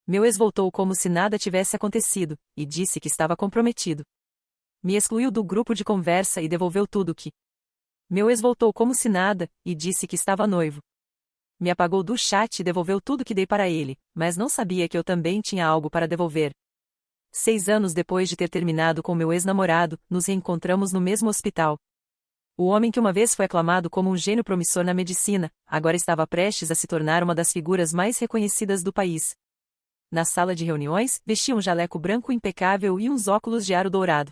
Meu ex voltou como se nada tivesse acontecido, e disse que estava comprometido. Me excluiu do grupo de conversa e devolveu tudo que. Meu ex voltou como se nada, e disse que estava noivo. Me apagou do chat e devolveu tudo que dei para ele, mas não sabia que eu também tinha algo para devolver. 6 anos depois de ter terminado com meu ex-namorado, nos reencontramos no mesmo hospital. O homem que uma vez foi aclamado como um gênio promissor na medicina, agora estava prestes a se tornar uma das figuras mais reconhecidas do país. Na sala de reuniões, vestia um jaleco branco impecável e uns óculos de aro dourado.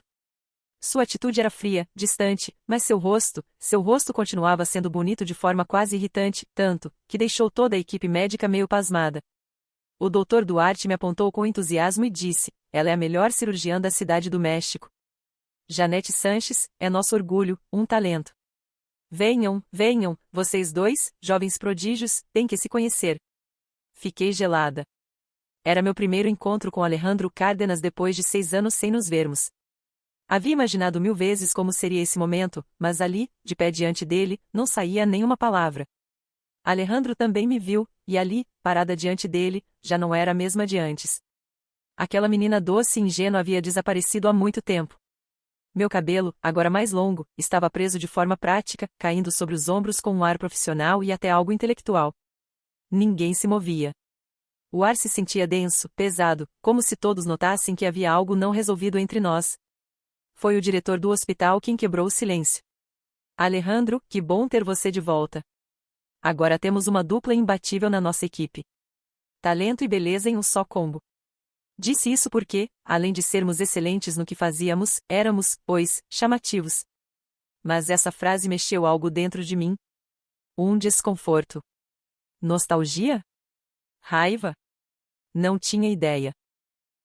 Sua atitude era fria, distante, mas seu rosto continuava sendo bonito de forma quase irritante, tanto, que deixou toda a equipe médica meio pasmada. O Dr. Duarte me apontou com entusiasmo e disse: ela é a melhor cirurgiã da cidade do México. Janete Sanches, é nosso orgulho, um talento. Venham, venham, vocês dois, jovens prodígios, têm que se conhecer. Fiquei gelada. Era meu primeiro encontro com Alejandro Cárdenas depois de 6 anos sem nos vermos. Havia imaginado 1000 vezes como seria esse momento, mas ali, de pé diante dele, não saía nenhuma palavra. Alejandro também me viu, e ali, parada diante dele, já não era a mesma de antes. Aquela menina doce e ingênua havia desaparecido há muito tempo. Meu cabelo, agora mais longo, estava preso de forma prática, caindo sobre os ombros com um ar profissional e até algo intelectual. Ninguém se movia. O ar se sentia denso, pesado, como se todos notassem que havia algo não resolvido entre nós. Foi o diretor do hospital quem quebrou o silêncio. Alejandro, que bom ter você de volta. Agora temos uma dupla imbatível na nossa equipe. Talento e beleza em um só combo. Disse isso porque, além de sermos excelentes no que fazíamos, éramos, pois, chamativos. Mas essa frase mexeu algo dentro de mim. Um desconforto. Nostalgia? Raiva? Não tinha ideia.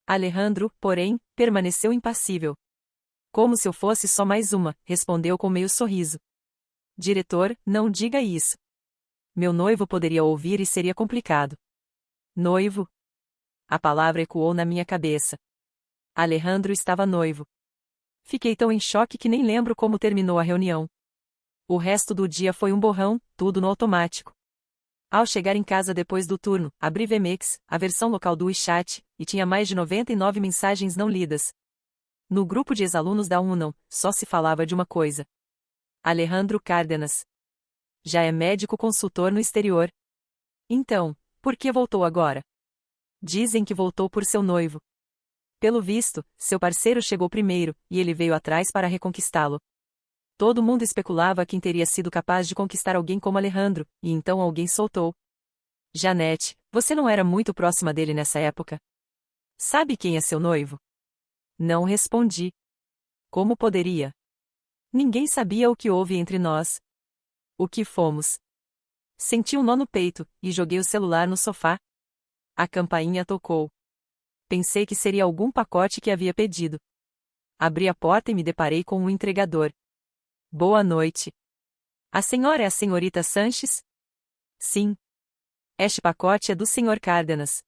Alejandro, porém, permaneceu impassível. Como se eu fosse só mais uma, respondeu com meio sorriso. Diretor, não diga isso. Meu noivo poderia ouvir e seria complicado. Noivo? A palavra ecoou na minha cabeça. Alejandro estava noivo. Fiquei tão em choque que nem lembro como terminou a reunião. O resto do dia foi um borrão, tudo no automático. Ao chegar em casa depois do turno, abri Vmex, a versão local do WeChat, e tinha mais de 99 mensagens não lidas. No grupo de ex-alunos da UNAM, só se falava de uma coisa. Alejandro Cárdenas. Já é médico consultor no exterior. Então, por que voltou agora? Dizem que voltou por seu noivo. Pelo visto, seu parceiro chegou primeiro, e ele veio atrás para reconquistá-lo. Todo mundo especulava quem teria sido capaz de conquistar alguém como Alejandro, e então alguém soltou. Janete, você não era muito próxima dele nessa época? Sabe quem é seu noivo? Não respondi. Como poderia? Ninguém sabia o que houve entre nós. O que fomos? Senti um nó no peito, e joguei o celular no sofá. A campainha tocou. Pensei que seria algum pacote que havia pedido. Abri a porta e me deparei com um entregador. Boa noite. A senhora é a senhorita Sanches? Sim. Este pacote é do senhor Cárdenas.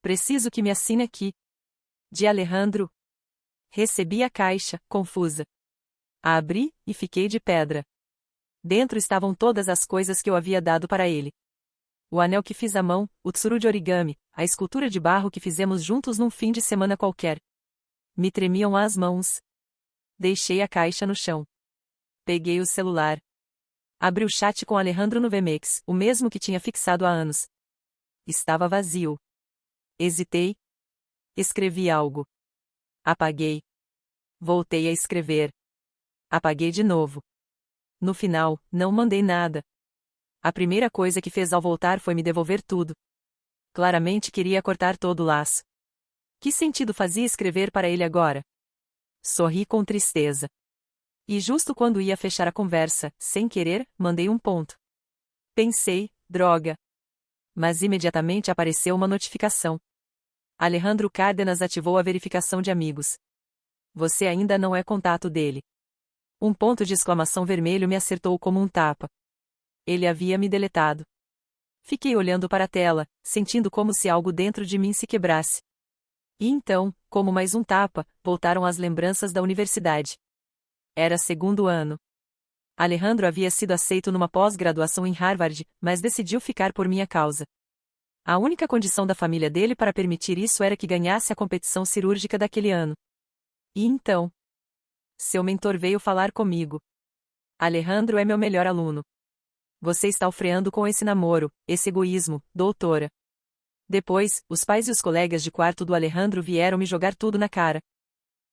Preciso que me assine aqui. De Alejandro. Recebi a caixa, confusa. A abri, e fiquei de pedra. Dentro estavam todas as coisas que eu havia dado para ele. O anel que fiz à mão, o tsuru de origami, a escultura de barro que fizemos juntos num fim de semana qualquer. Me tremiam as mãos. Deixei a caixa no chão. Peguei o celular. Abri o chat com Alejandro no Vmex, o mesmo que tinha fixado há anos. Estava vazio. Hesitei. Escrevi algo. Apaguei. Voltei a escrever. Apaguei de novo. No final, não mandei nada. A primeira coisa que fez ao voltar foi me devolver tudo. Claramente queria cortar todo o laço. Que sentido fazia escrever para ele agora? Sorri com tristeza. E justo quando ia fechar a conversa, sem querer, mandei um ponto. Pensei, droga. Mas imediatamente apareceu uma notificação. Alejandro Cárdenas ativou a verificação de amigos. Você ainda não é contato dele. Um ponto de exclamação vermelho me acertou como um tapa. Ele havia me deletado. Fiquei olhando para a tela, sentindo como se algo dentro de mim se quebrasse. E então, como mais um tapa, voltaram as lembranças da universidade. Era segundo ano. Alejandro havia sido aceito numa pós-graduação em Harvard, mas decidiu ficar por minha causa. A única condição da família dele para permitir isso era que ganhasse a competição cirúrgica daquele ano. E então? Seu mentor veio falar comigo. Alejandro é meu melhor aluno. Você está freando com esse namoro, esse egoísmo, doutora. Depois, os pais e os colegas de quarto do Alejandro vieram me jogar tudo na cara.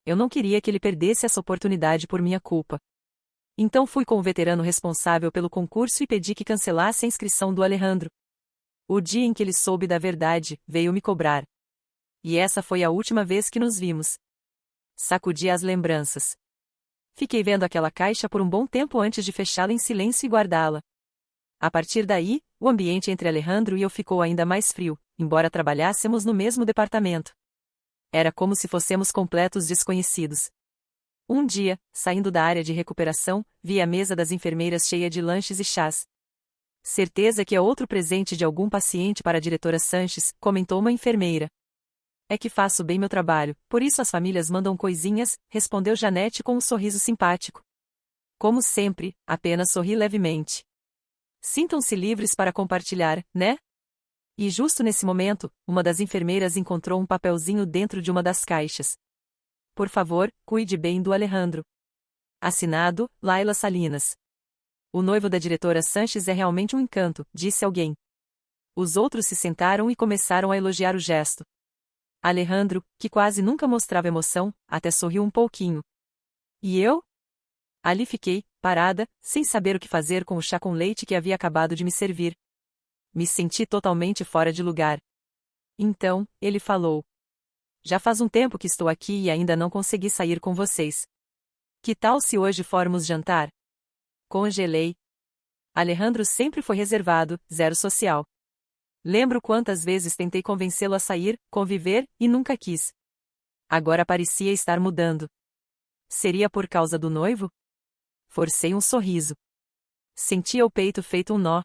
Eu não queria que ele perdesse essa oportunidade por minha culpa. Então fui com o veterano responsável pelo concurso e pedi que cancelasse a inscrição do Alejandro. O dia em que ele soube da verdade, veio me cobrar. E essa foi a última vez que nos vimos. Sacudi as lembranças. Fiquei vendo aquela caixa por um bom tempo antes de fechá-la em silêncio e guardá-la. A partir daí, o ambiente entre Alejandro e eu ficou ainda mais frio, embora trabalhássemos no mesmo departamento. Era como se fôssemos completos desconhecidos. Um dia, saindo da área de recuperação, vi a mesa das enfermeiras cheia de lanches e chás. Certeza que é outro presente de algum paciente para a diretora Sanches, comentou uma enfermeira. É que faço bem meu trabalho, por isso as famílias mandam coisinhas, respondeu Janete com um sorriso simpático. Como sempre, apenas sorri levemente. Sintam-se livres para compartilhar, né? E justo nesse momento, uma das enfermeiras encontrou um papelzinho dentro de uma das caixas. Por favor, cuide bem do Alejandro. Assinado, Laila Salinas. O noivo da diretora Sanches é realmente um encanto, disse alguém. Os outros se sentaram e começaram a elogiar o gesto. Alejandro, que quase nunca mostrava emoção, até sorriu um pouquinho. E eu? Ali fiquei, parada, sem saber o que fazer com o chá com leite que havia acabado de me servir. Me senti totalmente fora de lugar. Então, ele falou. Já faz um tempo que estou aqui e ainda não consegui sair com vocês. Que tal se hoje formos jantar? Congelei. Alejandro sempre foi reservado, zero social. Lembro quantas vezes tentei convencê-lo a sair, conviver, e nunca quis. Agora parecia estar mudando. Seria por causa do noivo? Forcei um sorriso. Sentia o peito feito um nó.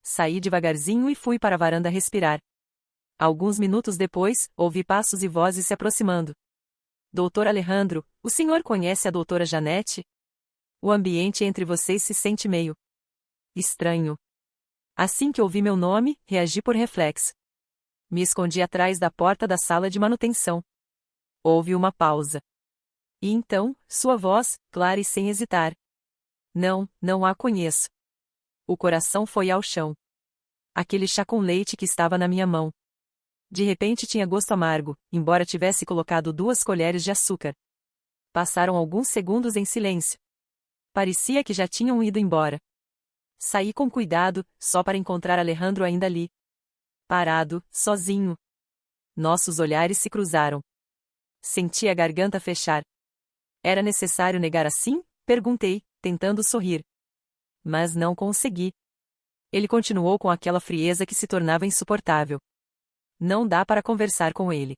Saí devagarzinho e fui para a varanda respirar. Alguns minutos depois, ouvi passos e vozes se aproximando. Doutor Alejandro, o senhor conhece a doutora Janete? O ambiente entre vocês se sente meio estranho. Assim que ouvi meu nome, reagi por reflexo. Me escondi atrás da porta da sala de manutenção. Houve uma pausa. E então, sua voz, clara e sem hesitar. Não a conheço. O coração foi ao chão. Aquele chá com leite que estava na minha mão. De repente tinha gosto amargo, embora tivesse colocado 2 colheres de açúcar. Passaram alguns segundos em silêncio. Parecia que já tinham ido embora. Saí com cuidado, só para encontrar Alejandro ainda ali. Parado, sozinho. Nossos olhares se cruzaram. Senti a garganta fechar. Era necessário negar assim? Perguntei, tentando sorrir. Mas não consegui. Ele continuou com aquela frieza que se tornava insuportável. Não dá para conversar com ele.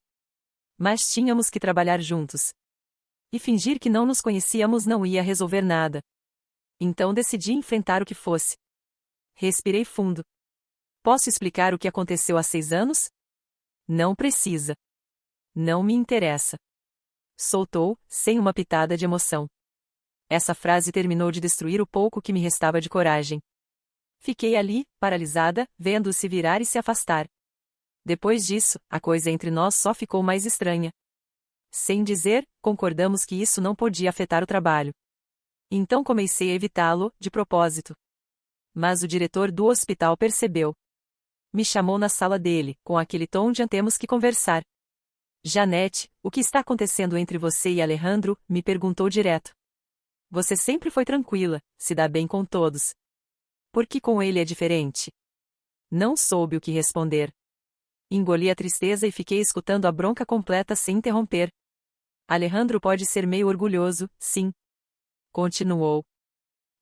Mas tínhamos que trabalhar juntos. E fingir que não nos conhecíamos não ia resolver nada. Então decidi enfrentar o que fosse. Respirei fundo. Posso explicar o que aconteceu há 6 anos? Não precisa. Não me interessa. Soltou, sem uma pitada de emoção. Essa frase terminou de destruir o pouco que me restava de coragem. Fiquei ali, paralisada, vendo-o se virar e se afastar. Depois disso, a coisa entre nós só ficou mais estranha. Sem dizer, concordamos que isso não podia afetar o trabalho. Então comecei a evitá-lo, de propósito. Mas o diretor do hospital percebeu. Me chamou na sala dele, com aquele tom de temos que conversar. Janete, o que está acontecendo entre você e Alejandro? Me perguntou direto. Você sempre foi tranquila, se dá bem com todos. Por que com ele é diferente? Não soube o que responder. Engoli a tristeza e fiquei escutando a bronca completa sem interromper. Alejandro pode ser meio orgulhoso, sim. Continuou.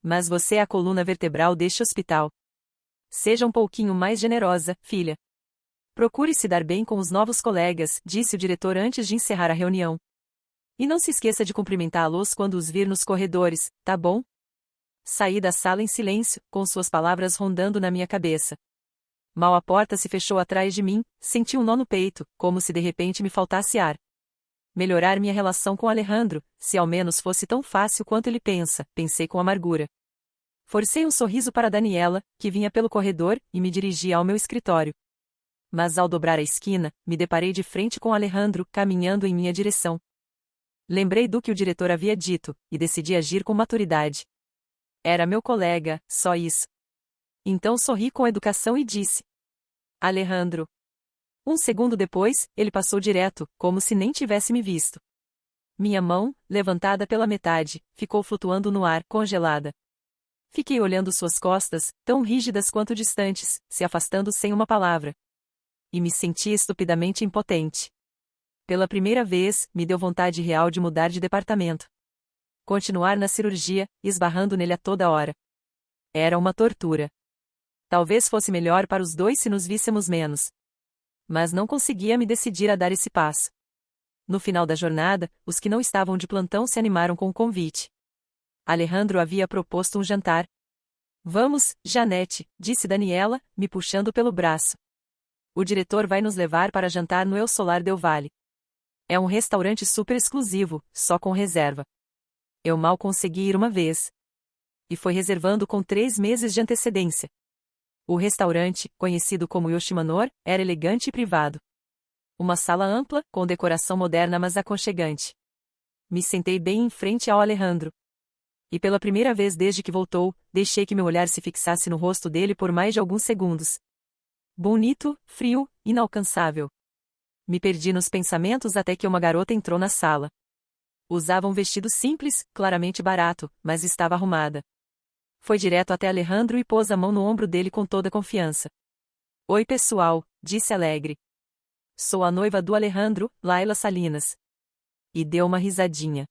Mas você é a coluna vertebral deste hospital. Seja um pouquinho mais generosa, filha. Procure se dar bem com os novos colegas, disse o diretor antes de encerrar a reunião. E não se esqueça de cumprimentá-los quando os vir nos corredores, tá bom? Saí da sala em silêncio, com suas palavras rondando na minha cabeça. Mal a porta se fechou atrás de mim, senti um nó no peito, como se de repente me faltasse ar. Melhorar minha relação com Alejandro, se ao menos fosse tão fácil quanto ele pensa, pensei com amargura. Forcei um sorriso para Daniela, que vinha pelo corredor, e me dirigi ao meu escritório. Mas ao dobrar a esquina, me deparei de frente com Alejandro, caminhando em minha direção. Lembrei do que o diretor havia dito, e decidi agir com maturidade. Era meu colega, só isso. Então sorri com educação e disse: Alejandro. Um segundo depois, ele passou direto, como se nem tivesse me visto. Minha mão, levantada pela metade, ficou flutuando no ar, congelada. Fiquei olhando suas costas, tão rígidas quanto distantes, se afastando sem uma palavra. E me senti estupidamente impotente. Pela primeira vez, me deu vontade real de mudar de departamento. Continuar na cirurgia, esbarrando nele a toda hora. Era uma tortura. Talvez fosse melhor para os dois se nos víssemos menos. Mas não conseguia me decidir a dar esse passo. No final da jornada, os que não estavam de plantão se animaram com o convite. Alejandro havia proposto um jantar. Vamos, Janete, disse Daniela, me puxando pelo braço. O diretor vai nos levar para jantar no El Solar del Valle. É um restaurante super exclusivo, só com reserva. Eu mal consegui ir uma vez. E foi reservando com 3 meses de antecedência. O restaurante, conhecido como Yoshimanor, era elegante e privado. Uma sala ampla, com decoração moderna mas aconchegante. Me sentei bem em frente ao Alejandro. E pela primeira vez desde que voltou, deixei que meu olhar se fixasse no rosto dele por mais de alguns segundos. Bonito, frio, inalcançável. Me perdi nos pensamentos até que uma garota entrou na sala. Usava um vestido simples, claramente barato, mas estava arrumada. Foi direto até Alejandro e pôs a mão no ombro dele com toda confiança. Oi pessoal, disse alegre. Sou a noiva do Alejandro, Laila Salinas. E deu uma risadinha.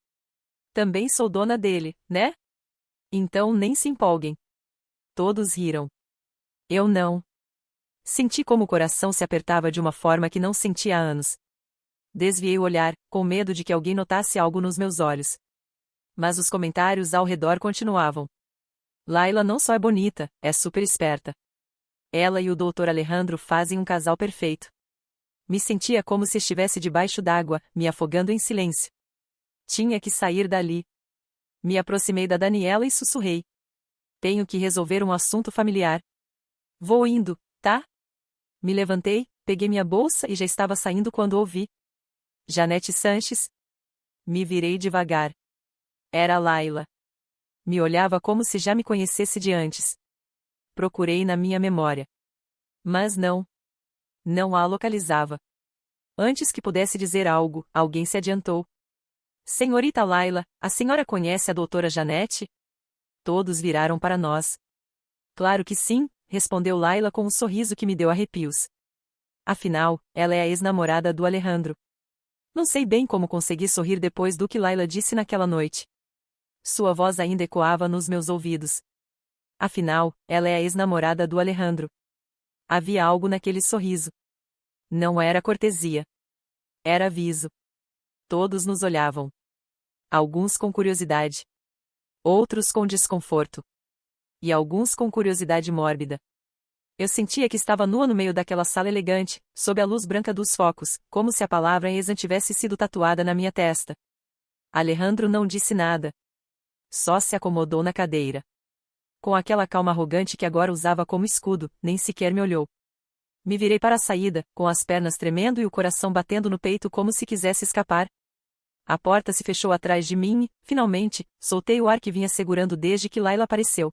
Também sou dona dele, né? Então nem se empolguem. Todos riram. Eu não. Senti como o coração se apertava de uma forma que não sentia há anos. Desviei o olhar, com medo de que alguém notasse algo nos meus olhos. Mas os comentários ao redor continuavam. Laila não só é bonita, é super esperta. Ela e o Dr. Alejandro fazem um casal perfeito. Me sentia como se estivesse debaixo d'água, me afogando em silêncio. Tinha que sair dali. Me aproximei da Daniela e sussurrei. Tenho que resolver um assunto familiar. Vou indo, tá? Me levantei, peguei minha bolsa e já estava saindo quando ouvi. Janete Sanches. Me virei devagar. Era Laila. Me olhava como se já me conhecesse de antes. Procurei na minha memória. Mas não. Não a localizava. Antes que pudesse dizer algo, alguém se adiantou. Senhorita Laila, a senhora conhece a doutora Janete? Todos viraram para nós. Claro que sim, respondeu Laila com um sorriso que me deu arrepios. Afinal, ela é a ex-namorada do Alejandro. Não sei bem como consegui sorrir depois do que Laila disse naquela noite. Sua voz ainda ecoava nos meus ouvidos. Afinal, ela é a ex-namorada do Alejandro. Havia algo naquele sorriso. Não era cortesia. Era aviso. Todos nos olhavam. Alguns com curiosidade. Outros com desconforto. E alguns com curiosidade mórbida. Eu sentia que estava nua no meio daquela sala elegante, sob a luz branca dos focos, como se a palavra ex tivesse sido tatuada na minha testa. Alejandro não disse nada. Só se acomodou na cadeira. Com aquela calma arrogante que agora usava como escudo, nem sequer me olhou. Me virei para a saída, com as pernas tremendo e o coração batendo no peito como se quisesse escapar. A porta se fechou atrás de mim e, finalmente, soltei o ar que vinha segurando desde que Laila apareceu.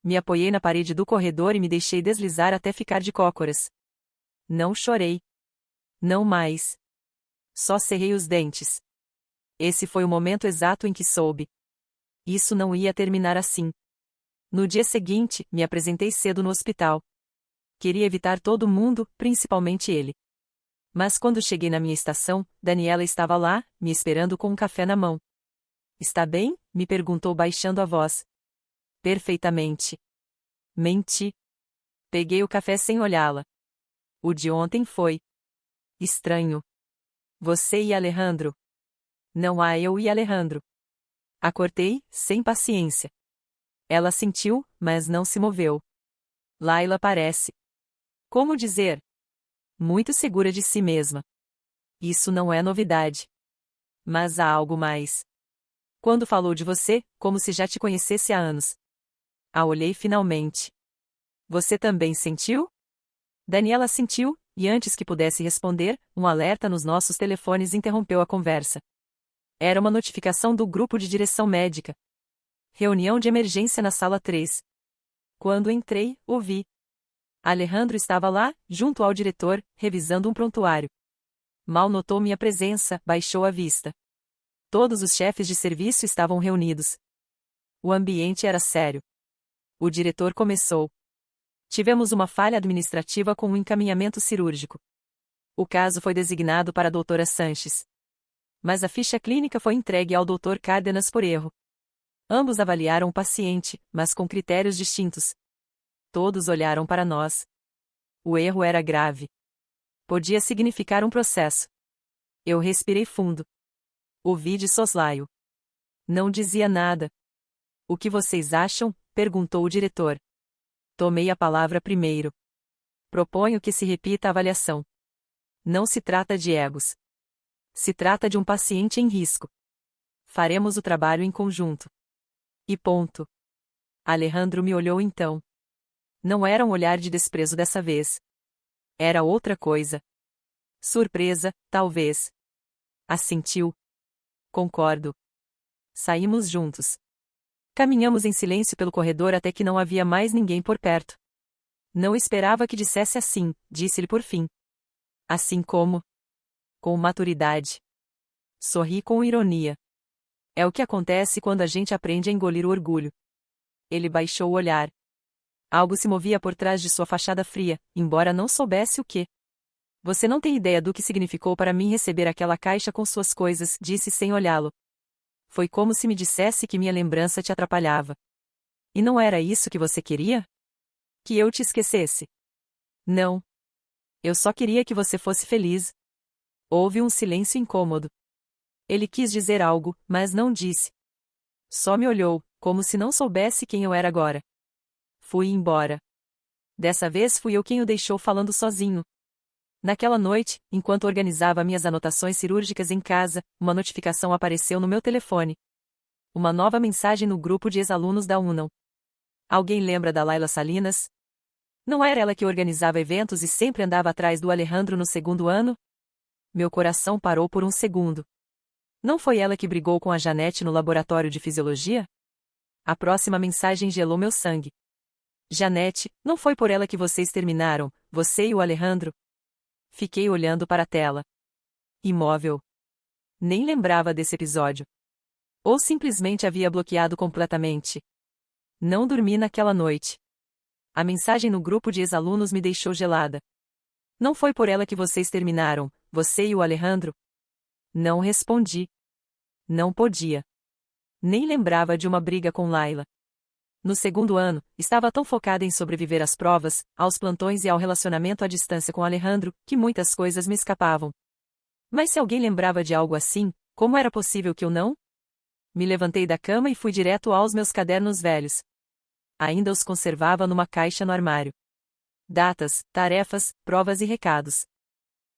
Me apoiei na parede do corredor e me deixei deslizar até ficar de cócoras. Não chorei. Não mais. Só cerrei os dentes. Esse foi o momento exato em que soube. Isso não ia terminar assim. No dia seguinte, me apresentei cedo no hospital. Queria evitar todo mundo, principalmente ele. Mas quando cheguei na minha estação, Daniela estava lá, me esperando com um café na mão. Está bem? Me perguntou baixando a voz. Perfeitamente. Menti. Peguei o café sem olhá-la. O de ontem foi estranho. Você e Alejandro. Não há eu e Alejandro. A cortei, sem paciência. Ela sentiu, mas não se moveu. Laila parece. Como dizer? Muito segura de si mesma. Isso não é novidade. Mas há algo mais. Quando falou de você, como se já te conhecesse há anos. A olhei finalmente. Você também sentiu? Daniela sentiu, e antes que pudesse responder, um alerta nos nossos telefones interrompeu a conversa. Era uma notificação do grupo de direção médica. Reunião de emergência na sala 3. Quando entrei, o vi. Alejandro estava lá, junto ao diretor, revisando um prontuário. Mal notou minha presença, baixou a vista. Todos os chefes de serviço estavam reunidos. O ambiente era sério. O diretor começou. Tivemos uma falha administrativa com um encaminhamento cirúrgico. O caso foi designado para a doutora Sanches. Mas a ficha clínica foi entregue ao Dr. Cárdenas por erro. Ambos avaliaram o paciente, mas com critérios distintos. Todos olharam para nós. O erro era grave. Podia significar um processo. Eu respirei fundo. Ouvi de soslaio. Não dizia nada. O que vocês acham? Perguntou o diretor. Tomei a palavra primeiro. Proponho que se repita a avaliação. Não se trata de egos. Se trata de um paciente em risco. Faremos o trabalho em conjunto. E ponto. Alejandro me olhou então. Não era um olhar de desprezo dessa vez. Era outra coisa. Surpresa, talvez. Assentiu. Concordo. Saímos juntos. Caminhamos em silêncio pelo corredor até que não havia mais ninguém por perto. Não esperava que dissesse assim, disse-lhe por fim. Assim como? Com maturidade. Sorri com ironia. É o que acontece quando a gente aprende a engolir o orgulho. Ele baixou o olhar. Algo se movia por trás de sua fachada fria, embora não soubesse o que. Você não tem ideia do que significou para mim receber aquela caixa com suas coisas, disse sem olhá-lo. Foi como se me dissesse que minha lembrança te atrapalhava. E não era isso que você queria? Que eu te esquecesse? Não. Eu só queria que você fosse feliz. Houve um silêncio incômodo. Ele quis dizer algo, mas não disse. Só me olhou, como se não soubesse quem eu era agora. Fui embora. Dessa vez fui eu quem o deixou falando sozinho. Naquela noite, enquanto organizava minhas anotações cirúrgicas em casa, uma notificação apareceu no meu telefone. Uma nova mensagem no grupo de ex-alunos da UNAM. Alguém lembra da Laila Salinas? Não era ela que organizava eventos e sempre andava atrás do Alejandro no segundo ano? Meu coração parou por um segundo. Não foi ela que brigou com a Janete no laboratório de fisiologia? A próxima mensagem gelou meu sangue. Janete, não foi por ela que vocês terminaram, você e o Alejandro? Fiquei olhando para a tela. Imóvel. Nem lembrava desse episódio. Ou simplesmente havia bloqueado completamente. Não dormi naquela noite. A mensagem no grupo de ex-alunos me deixou gelada. Não foi por ela que vocês terminaram, você e o Alejandro? Não respondi. Não podia. Nem lembrava de uma briga com Laila. No segundo ano, estava tão focada em sobreviver às provas, aos plantões e ao relacionamento à distância com Alejandro, que muitas coisas me escapavam. Mas se alguém lembrava de algo assim, como era possível que eu não? Me levantei da cama e fui direto aos meus cadernos velhos. Ainda os conservava numa caixa no armário. Datas, tarefas, provas e recados.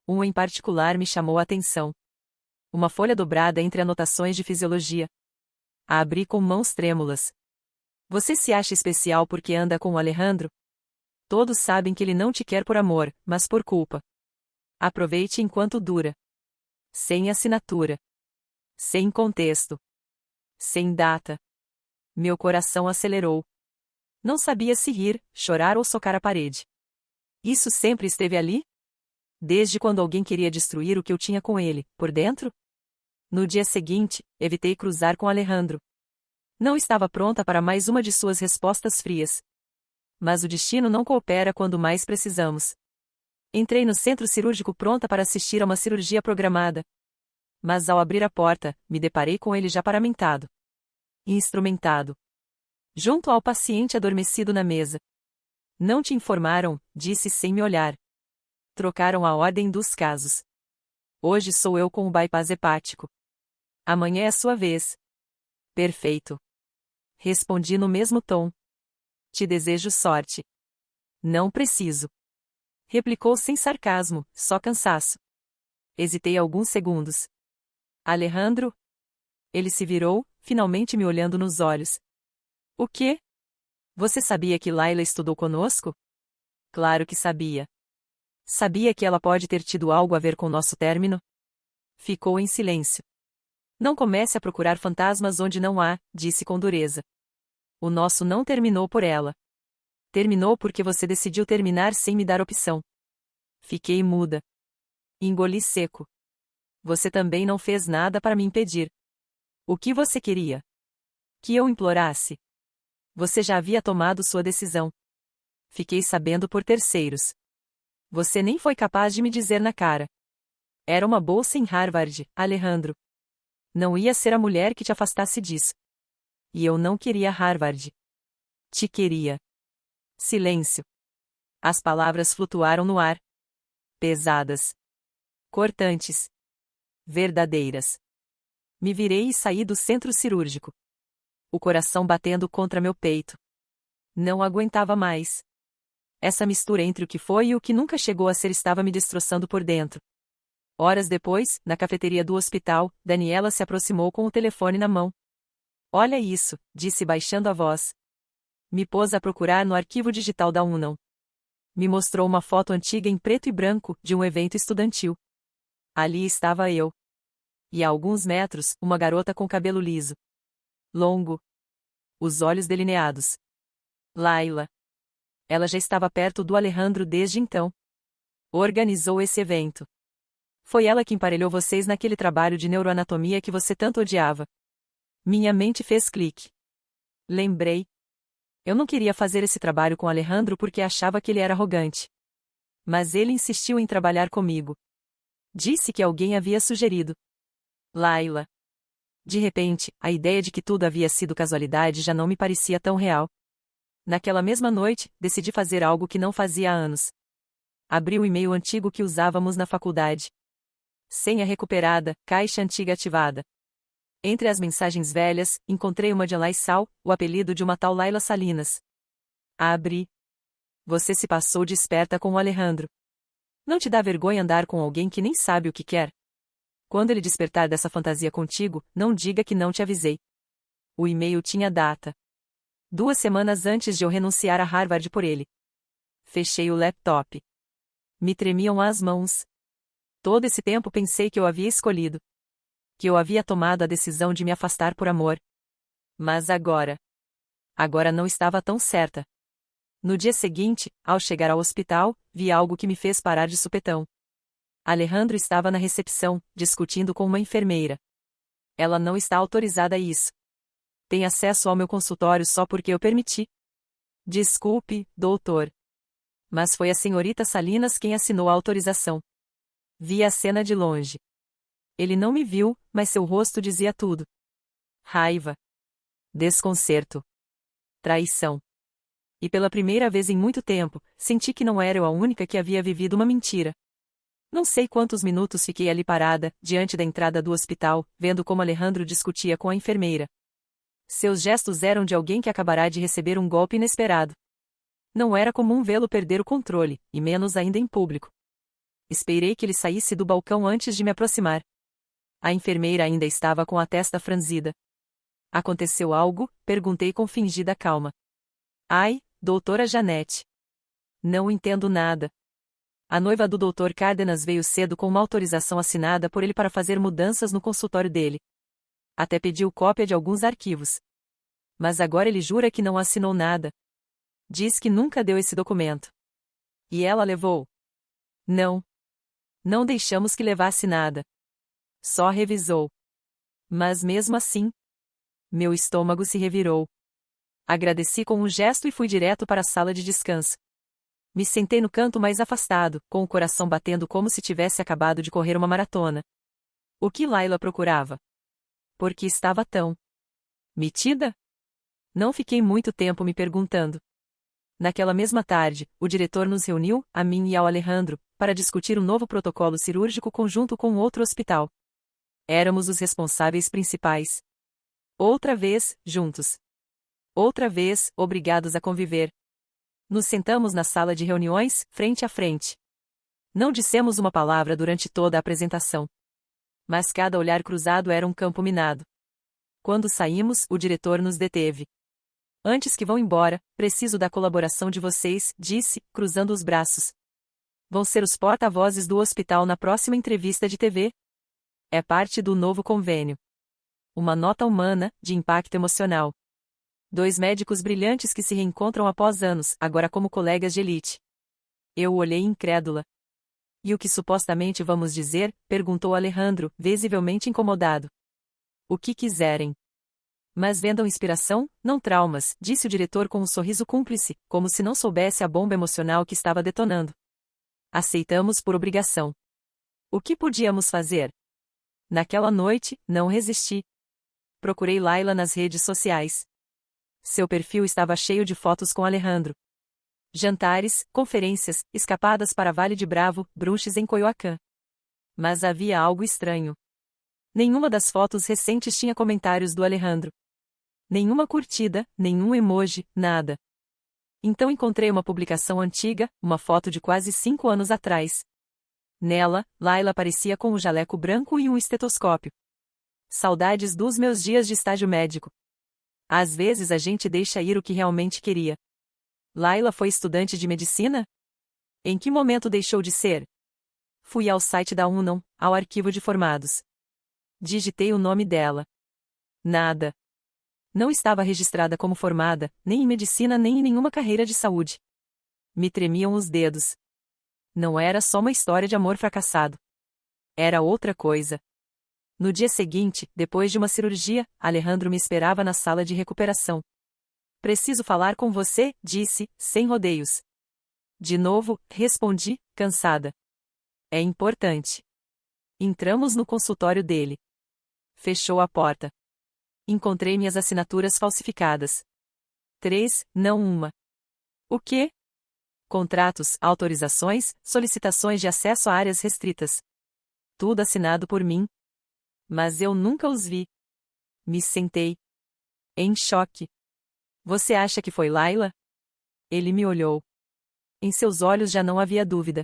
Um em particular me chamou a atenção. Uma folha dobrada entre anotações de fisiologia. A abri com mãos trêmulas. Você se acha especial porque anda com o Alejandro? Todos sabem que ele não te quer por amor, mas por culpa. Aproveite enquanto dura. Sem assinatura. Sem contexto. Sem data. Meu coração acelerou. Não sabia se rir, chorar ou socar a parede. Isso sempre esteve ali? Desde quando alguém queria destruir o que eu tinha com ele, por dentro? No dia seguinte, evitei cruzar com Alejandro. Não estava pronta para mais uma de suas respostas frias. Mas o destino não coopera quando mais precisamos. Entrei no centro cirúrgico pronta para assistir a uma cirurgia programada. Mas ao abrir a porta, me deparei com ele já paramentado. Instrumentado. Junto ao paciente adormecido na mesa. Não te informaram, disse sem me olhar. Trocaram a ordem dos casos. Hoje sou eu com o bypass hepático. Amanhã é a sua vez. Perfeito. Respondi no mesmo tom. Te desejo sorte. Não preciso. Replicou sem sarcasmo, só cansaço. Hesitei alguns segundos. Alejandro? Ele se virou, finalmente me olhando nos olhos. O quê? Você sabia que Laila estudou conosco? Claro que sabia. Sabia que ela pode ter tido algo a ver com nosso término? Ficou em silêncio. Não comece a procurar fantasmas onde não há, disse com dureza. O nosso não terminou por ela. Terminou porque você decidiu terminar sem me dar opção. Fiquei muda. Engoli seco. Você também não fez nada para me impedir. O que você queria? Que eu implorasse? Você já havia tomado sua decisão. Fiquei sabendo por terceiros. Você nem foi capaz de me dizer na cara. Era uma bolsa em Harvard, Alejandro. Não ia ser a mulher que te afastasse disso. E eu não queria Harvard. Te queria. Silêncio. As palavras flutuaram no ar. Pesadas. Cortantes. Verdadeiras. Me virei e saí do centro cirúrgico. O coração batendo contra meu peito. Não aguentava mais. Essa mistura entre o que foi e o que nunca chegou a ser estava me destroçando por dentro. Horas depois, na cafeteria do hospital, Daniela se aproximou com o telefone na mão. Olha isso, disse baixando a voz. Me pôs a procurar no arquivo digital da Unam. Me mostrou uma foto antiga em preto e branco, de um evento estudantil. Ali estava eu. E a alguns metros, uma garota com cabelo liso. Longo. Os olhos delineados. Laila. Ela já estava perto do Alejandro desde então. Organizou esse evento. Foi ela que emparelhou vocês naquele trabalho de neuroanatomia que você tanto odiava. Minha mente fez clique. Lembrei. Eu não queria fazer esse trabalho com Alejandro porque achava que ele era arrogante. Mas ele insistiu em trabalhar comigo. Disse que alguém havia sugerido. Laila. De repente, a ideia de que tudo havia sido casualidade já não me parecia tão real. Naquela mesma noite, decidi fazer algo que não fazia há anos. Abri o e-mail antigo que usávamos na faculdade. Senha recuperada, caixa antiga ativada. Entre as mensagens velhas, encontrei uma de Laisal, o apelido de uma tal Laila Salinas. A abri. Você se passou de esperta com o Alejandro. Não te dá vergonha andar com alguém que nem sabe o que quer? Quando ele despertar dessa fantasia contigo, não diga que não te avisei. O e-mail tinha data. 2 semanas antes de eu renunciar a Harvard por ele. Fechei o laptop. Me tremiam as mãos. Todo esse tempo pensei que eu havia escolhido. Que eu havia tomado a decisão de me afastar por amor. Mas agora. Agora não estava tão certa. No dia seguinte, ao chegar ao hospital, vi algo que me fez parar de supetão. Alejandro estava na recepção, discutindo com uma enfermeira. Ela não está autorizada a isso. Tem acesso ao meu consultório só porque eu permiti. Desculpe, doutor. Mas foi a senhorita Salinas quem assinou a autorização. Vi a cena de longe. Ele não me viu, mas seu rosto dizia tudo. Raiva. Desconcerto. Traição. E pela primeira vez em muito tempo, senti que não era eu a única que havia vivido uma mentira. Não sei quantos minutos fiquei ali parada, diante da entrada do hospital, vendo como Alejandro discutia com a enfermeira. Seus gestos eram de alguém que acabará de receber um golpe inesperado. Não era comum vê-lo perder o controle, e menos ainda em público. Esperei que ele saísse do balcão antes de me aproximar. A enfermeira ainda estava com a testa franzida. Aconteceu algo? Perguntei com fingida calma. Ai, doutora Janete. Não entendo nada. A noiva do Dr. Cárdenas veio cedo com uma autorização assinada por ele para fazer mudanças no consultório dele. Até pediu cópia de alguns arquivos. Mas agora ele jura que não assinou nada. Diz que nunca deu esse documento. E ela levou? Não. Não deixamos que levasse nada. Só revisou. Mas mesmo assim, meu estômago se revirou. Agradeci com um gesto e fui direto para a sala de descanso. Me sentei no canto mais afastado, com o coração batendo como se tivesse acabado de correr uma maratona. O que Laila procurava? Por que estava tão metida? Não fiquei muito tempo me perguntando. Naquela mesma tarde, o diretor nos reuniu, a mim e ao Alejandro, para discutir um novo protocolo cirúrgico conjunto com outro hospital. Éramos os responsáveis principais. Outra vez, juntos. Outra vez, obrigados a conviver. Nos sentamos na sala de reuniões, frente a frente. Não dissemos uma palavra durante toda a apresentação. Mas cada olhar cruzado era um campo minado. Quando saímos, o diretor nos deteve. Antes que vão embora, preciso da colaboração de vocês, disse, cruzando os braços. Vão ser os porta-vozes do hospital na próxima entrevista de TV. É parte do novo convênio. Uma nota humana, de impacto emocional. 2 médicos brilhantes que se reencontram após anos, agora como colegas de elite. Eu olhei incrédula. E o que supostamente vamos dizer? Perguntou Alejandro, visivelmente incomodado. O que quiserem. Mas vendam inspiração, não traumas, disse o diretor com um sorriso cúmplice, como se não soubesse a bomba emocional que estava detonando. Aceitamos por obrigação. O que podíamos fazer? Naquela noite, não resisti. Procurei Laila nas redes sociais. Seu perfil estava cheio de fotos com Alejandro. Jantares, conferências, escapadas para Vale de Bravo, brunches em Coyoacán. Mas havia algo estranho. Nenhuma das fotos recentes tinha comentários do Alejandro. Nenhuma curtida, nenhum emoji, nada. Então encontrei uma publicação antiga, uma foto de quase 5 anos atrás. Nela, Laila aparecia com um jaleco branco e um estetoscópio. Saudades dos meus dias de estágio médico. Às vezes a gente deixa ir o que realmente queria. Laila foi estudante de medicina? Em que momento deixou de ser? Fui ao site da UNAM, ao arquivo de formados. Digitei o nome dela. Nada. Não estava registrada como formada, nem em medicina nem em nenhuma carreira de saúde. Me tremiam os dedos. Não era só uma história de amor fracassado. Era outra coisa. No dia seguinte, depois de uma cirurgia, Alejandro me esperava na sala de recuperação. Preciso falar com você, disse, sem rodeios. De novo, respondi, cansada. É importante. Entramos no consultório dele. Fechou a porta. Encontrei minhas assinaturas falsificadas. 3, não uma. O quê? Contratos, autorizações, solicitações de acesso a áreas restritas. Tudo assinado por mim. Mas eu nunca os vi. Me sentei. Em choque. Você acha que foi Laila? Ele me olhou. Em seus olhos já não havia dúvida.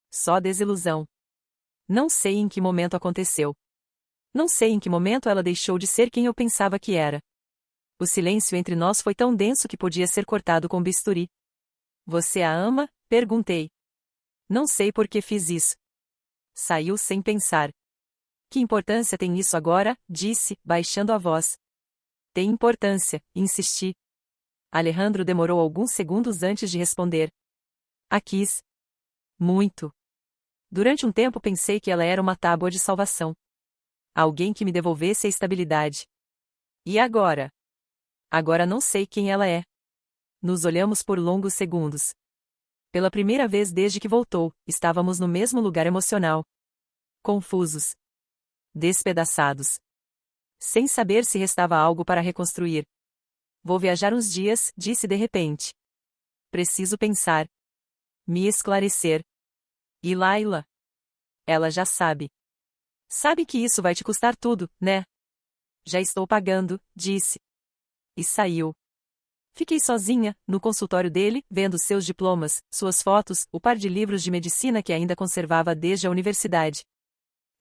Só desilusão. Não sei em que momento aconteceu. Não sei em que momento ela deixou de ser quem eu pensava que era. O silêncio entre nós foi tão denso que podia ser cortado com bisturi. Você a ama? Perguntei. Não sei por que fiz isso. Saiu sem pensar. Que importância tem isso agora? Disse, baixando a voz. Tem importância, insisti. Alejandro demorou alguns segundos antes de responder. A quis. Muito. Durante um tempo pensei que ela era uma tábua de salvação. Alguém que me devolvesse a estabilidade. E agora? Agora não sei quem ela é. Nos olhamos por longos segundos. Pela primeira vez desde que voltou, estávamos no mesmo lugar emocional. Confusos. Despedaçados. Sem saber se restava algo para reconstruir. Vou viajar uns dias, disse de repente. Preciso pensar. Me esclarecer. E Laila? Ela já sabe. Sabe que isso vai te custar tudo, né? Já estou pagando, disse. E saiu. Fiquei sozinha, no consultório dele, vendo seus diplomas, suas fotos, o par de livros de medicina que ainda conservava desde a universidade.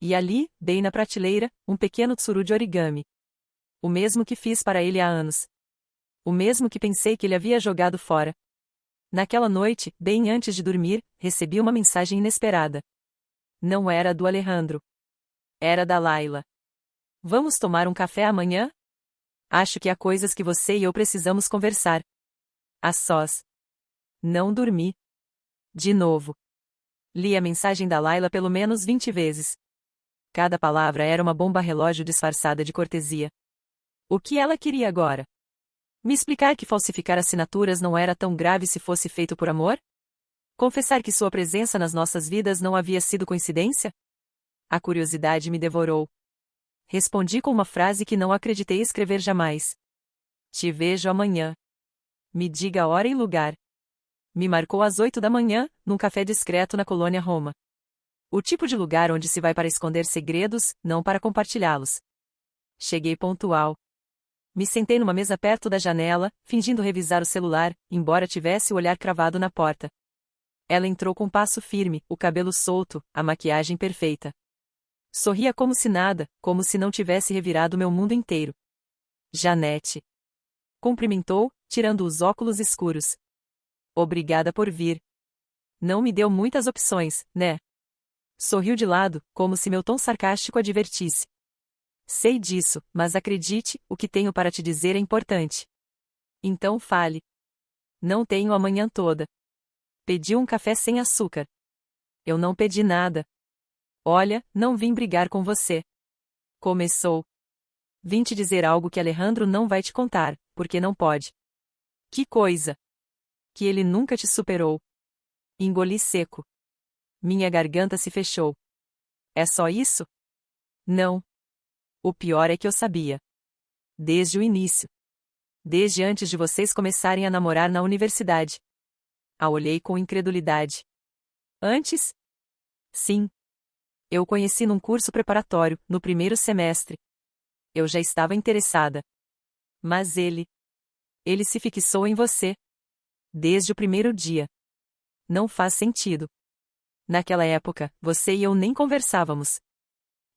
E ali, bem na prateleira, um pequeno tsuru de origami. O mesmo que fiz para ele há anos. O mesmo que pensei que ele havia jogado fora. Naquela noite, bem antes de dormir, recebi uma mensagem inesperada. Não era do Alejandro. Era da Laila. Vamos tomar um café amanhã? Acho que há coisas que você e eu precisamos conversar. A sós. Não dormi. De novo. Li a mensagem da Laila pelo menos 20 vezes. Cada palavra era uma bomba relógio disfarçada de cortesia. O que ela queria agora? Me explicar que falsificar assinaturas não era tão grave se fosse feito por amor? Confessar que sua presença nas nossas vidas não havia sido coincidência? A curiosidade me devorou. Respondi com uma frase que não acreditei escrever jamais. Te vejo amanhã. Me diga a hora e lugar. Me marcou às 8 da manhã, num café discreto na colônia Roma. O tipo de lugar onde se vai para esconder segredos, não para compartilhá-los. Cheguei pontual. Me sentei numa mesa perto da janela, fingindo revisar o celular, embora tivesse o olhar cravado na porta. Ela entrou com passo firme, o cabelo solto, a maquiagem perfeita. Sorria como se nada, como se não tivesse revirado meu mundo inteiro. Janete. Cumprimentou, tirando os óculos escuros. Obrigada por vir. Não me deu muitas opções, né? Sorriu de lado, como se meu tom sarcástico advertisse. Sei disso, mas acredite, o que tenho para te dizer é importante. Então fale. Não tenho a manhã toda. Pedi um café sem açúcar. Eu não pedi nada. Olha, não vim brigar com você. Começou. Vim te dizer algo que Alejandro não vai te contar, porque não pode. Que coisa! Que ele nunca te superou. Engoli seco. Minha garganta se fechou. É só isso? Não. O pior é que eu sabia. Desde o início. Desde antes de vocês começarem a namorar na universidade. A olhei com incredulidade. Antes? Sim. Eu o conheci num curso preparatório, no primeiro semestre. Eu já estava interessada. Mas ele se fixou em você. Desde o primeiro dia. Não faz sentido. Naquela época, você e eu nem conversávamos.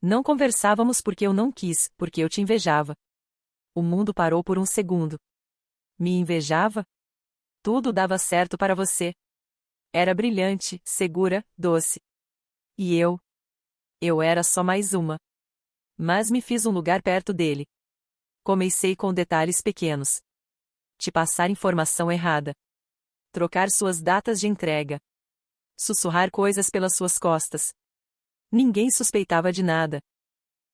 Não conversávamos porque eu não quis, porque eu te invejava. O mundo parou por um segundo. Me invejava? Tudo dava certo para você. Era brilhante, segura, doce. E eu? Eu era só mais uma. Mas me fiz um lugar perto dele. Comecei com detalhes pequenos. Te passar informação errada. Trocar suas datas de entrega. Sussurrar coisas pelas suas costas. Ninguém suspeitava de nada.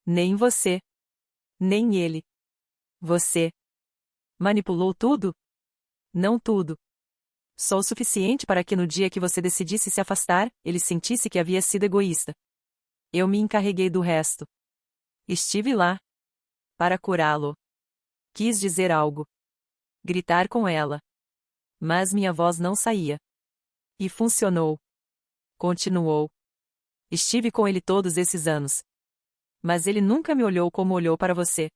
Nem você. Nem ele. Você. Manipulou tudo? Não tudo. Só o suficiente para que no dia que você decidisse se afastar, ele sentisse que havia sido egoísta. Eu me encarreguei do resto. Estive lá. Para curá-lo. Quis dizer algo. Gritar com ela. Mas minha voz não saía. E funcionou. Continuou. Estive com ele todos esses anos. Mas ele nunca me olhou como olhou para você.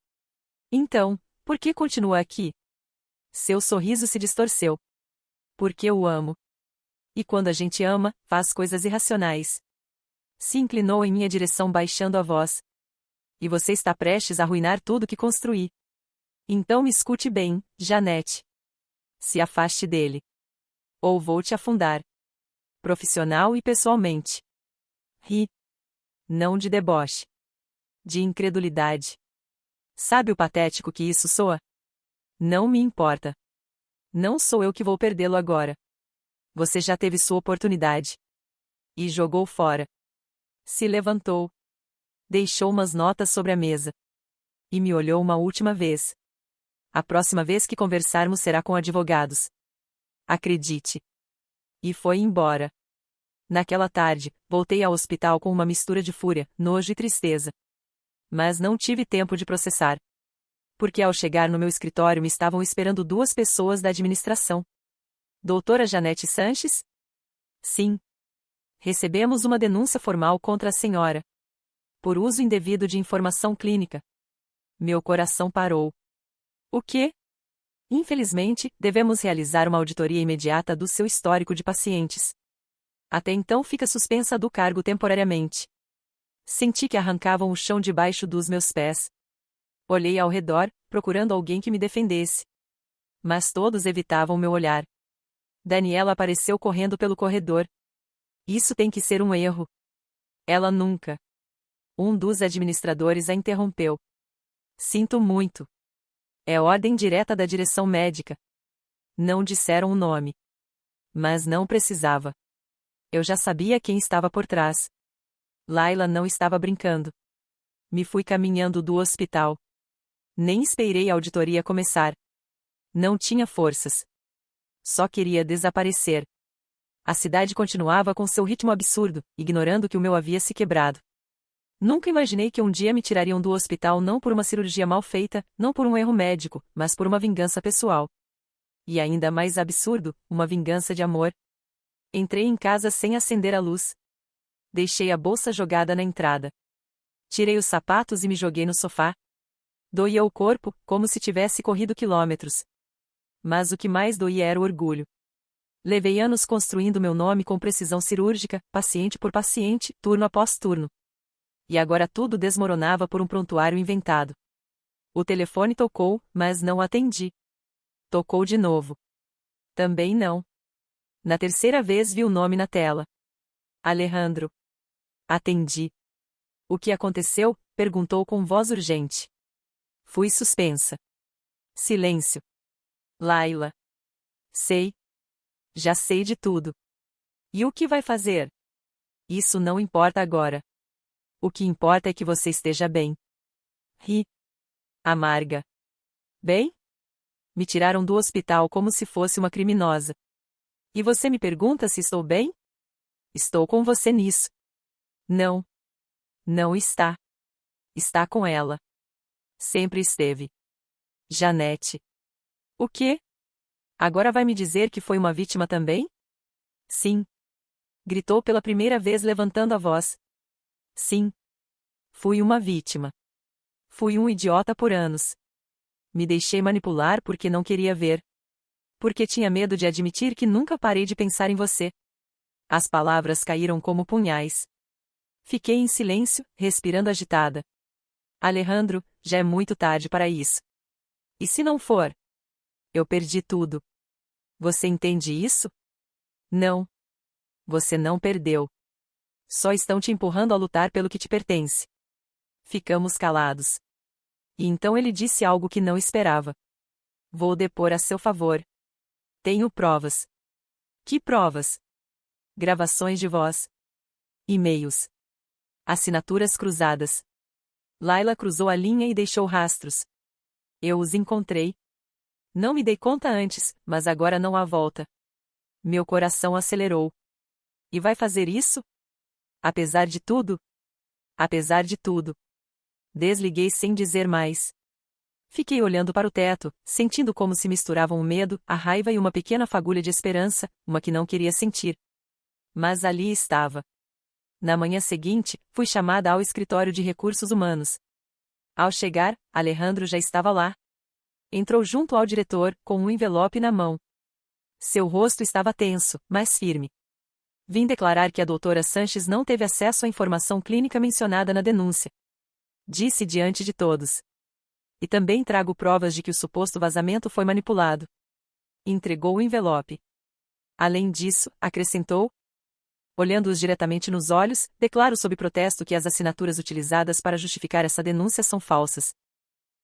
Então, por que continua aqui? Seu sorriso se distorceu. Porque eu o amo. E quando a gente ama, faz coisas irracionais. Se inclinou em minha direção baixando a voz. E você está prestes a arruinar tudo que construí. Então me escute bem, Janete. Se afaste dele. Ou vou te afundar. Profissional e pessoalmente. Ri. Não de deboche. De incredulidade. Sabe o patético que isso soa? Não me importa. Não sou eu que vou perdê-lo agora. Você já teve sua oportunidade. E jogou fora. Se levantou. Deixou umas notas sobre a mesa. E me olhou uma última vez. A próxima vez que conversarmos será com advogados. Acredite. E foi embora. Naquela tarde, voltei ao hospital com uma mistura de fúria, nojo e tristeza. Mas não tive tempo de processar. Porque ao chegar no meu escritório me estavam esperando duas pessoas da administração. Doutora Janete Sanches? Sim. Recebemos uma denúncia formal contra a senhora. Por uso indevido de informação clínica. Meu coração parou. O quê? Infelizmente, devemos realizar uma auditoria imediata do seu histórico de pacientes. Até então fica suspensa do cargo temporariamente. Senti que arrancavam o chão debaixo dos meus pés. Olhei ao redor, procurando alguém que me defendesse. Mas todos evitavam meu olhar. Daniela apareceu correndo pelo corredor. Isso tem que ser um erro. Ela nunca. Um dos administradores a interrompeu. Sinto muito. É ordem direta da direção médica. Não disseram o nome. Mas não precisava. Eu já sabia quem estava por trás. Laila não estava brincando. Me fui caminhando do hospital. Nem esperei a auditoria começar. Não tinha forças. Só queria desaparecer. A cidade continuava com seu ritmo absurdo, ignorando que o meu havia se quebrado. Nunca imaginei que um dia me tirariam do hospital não por uma cirurgia mal feita, não por um erro médico, mas por uma vingança pessoal. E ainda mais absurdo, uma vingança de amor. Entrei em casa sem acender a luz. Deixei a bolsa jogada na entrada. Tirei os sapatos e me joguei no sofá. Doía o corpo, como se tivesse corrido quilômetros. Mas o que mais doía era o orgulho. Levei anos construindo meu nome com precisão cirúrgica, paciente por paciente, turno após turno. E agora tudo desmoronava por um prontuário inventado. O telefone tocou, mas não atendi. Tocou de novo. Também não. Na terceira vez vi o nome na tela. Alejandro. Atendi. O que aconteceu? Perguntou com voz urgente. Fui suspensa. Silêncio. Laila. Sei. Já sei de tudo. E o que vai fazer? Isso não importa agora. O que importa é que você esteja bem. Ri. Amarga. Bem? Me tiraram do hospital como se fosse uma criminosa. E você me pergunta se estou bem? Estou com você nisso. Não. Não está. Está com ela. Sempre esteve. Janete. O quê? Agora vai me dizer que foi uma vítima também? Sim. Gritou pela primeira vez levantando a voz. Sim. Fui uma vítima. Fui um idiota por anos. Me deixei manipular porque não queria ver. Porque tinha medo de admitir que nunca parei de pensar em você. As palavras caíram como punhais. Fiquei em silêncio, respirando agitada. Alejandro, já é muito tarde para isso. E se não for? Eu perdi tudo. Você entende isso? Não. Você não perdeu. Só estão te empurrando a lutar pelo que te pertence. Ficamos calados. E então ele disse algo que não esperava. Vou depor a seu favor. Tenho provas. Que provas? Gravações de voz. E-mails. Assinaturas cruzadas. Laila cruzou a linha e deixou rastros. Eu os encontrei. Não me dei conta antes, mas agora não há volta. Meu coração acelerou. E vai fazer isso? Apesar de tudo? Apesar de tudo. Desliguei sem dizer mais. Fiquei olhando para o teto, sentindo como se misturavam o medo, a raiva e uma pequena fagulha de esperança, uma que não queria sentir. Mas ali estava. Na manhã seguinte, fui chamada ao escritório de recursos humanos. Ao chegar, Alejandro já estava lá. Entrou junto ao diretor, com um envelope na mão. Seu rosto estava tenso, mas firme. Vim declarar que a doutora Sanches não teve acesso à informação clínica mencionada na denúncia. Disse diante de todos. E também trago provas de que o suposto vazamento foi manipulado. Entregou o envelope. Além disso, acrescentou, olhando-os diretamente nos olhos, declaro sob protesto que as assinaturas utilizadas para justificar essa denúncia são falsas.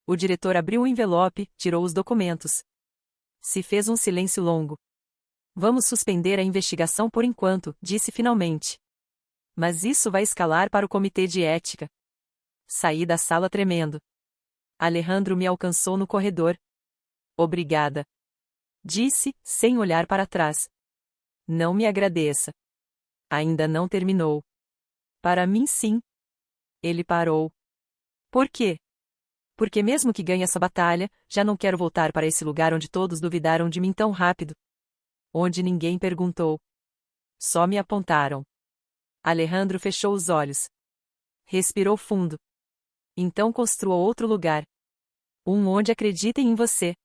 O diretor abriu o envelope, tirou os documentos. Se fez um silêncio longo. Vamos suspender a investigação por enquanto, disse finalmente. Mas isso vai escalar para o comitê de ética. Saí da sala tremendo. Alejandro me alcançou no corredor. Obrigada. Disse, sem olhar para trás. Não me agradeça. Ainda não terminou. Para mim sim. Ele parou. Por quê? Porque mesmo que ganhe essa batalha, já não quero voltar para esse lugar onde todos duvidaram de mim tão rápido. Onde ninguém perguntou. Só me apontaram. Alejandro fechou os olhos. Respirou fundo. Então construa outro lugar. Um onde acreditem em você.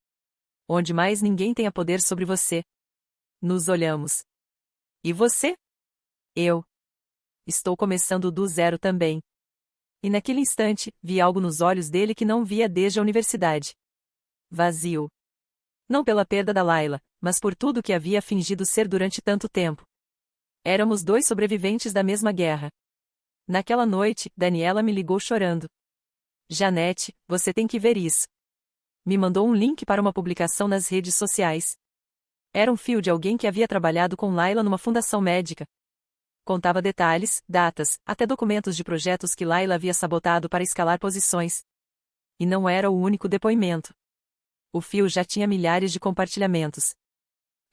Onde mais ninguém tenha poder sobre você. Nos olhamos. E você? Eu. Estou começando do zero também. E naquele instante, vi algo nos olhos dele que não via desde a universidade. Vazio. Não pela perda da Laila, mas por tudo que havia fingido ser durante tanto tempo. Éramos dois sobreviventes da mesma guerra. Naquela noite, Daniela me ligou chorando. Janete, você tem que ver isso. Me mandou um link para uma publicação nas redes sociais. Era um fio de alguém que havia trabalhado com Laila numa fundação médica. Contava detalhes, datas, até documentos de projetos que Laila havia sabotado para escalar posições. E não era o único depoimento. O fio já tinha milhares de compartilhamentos.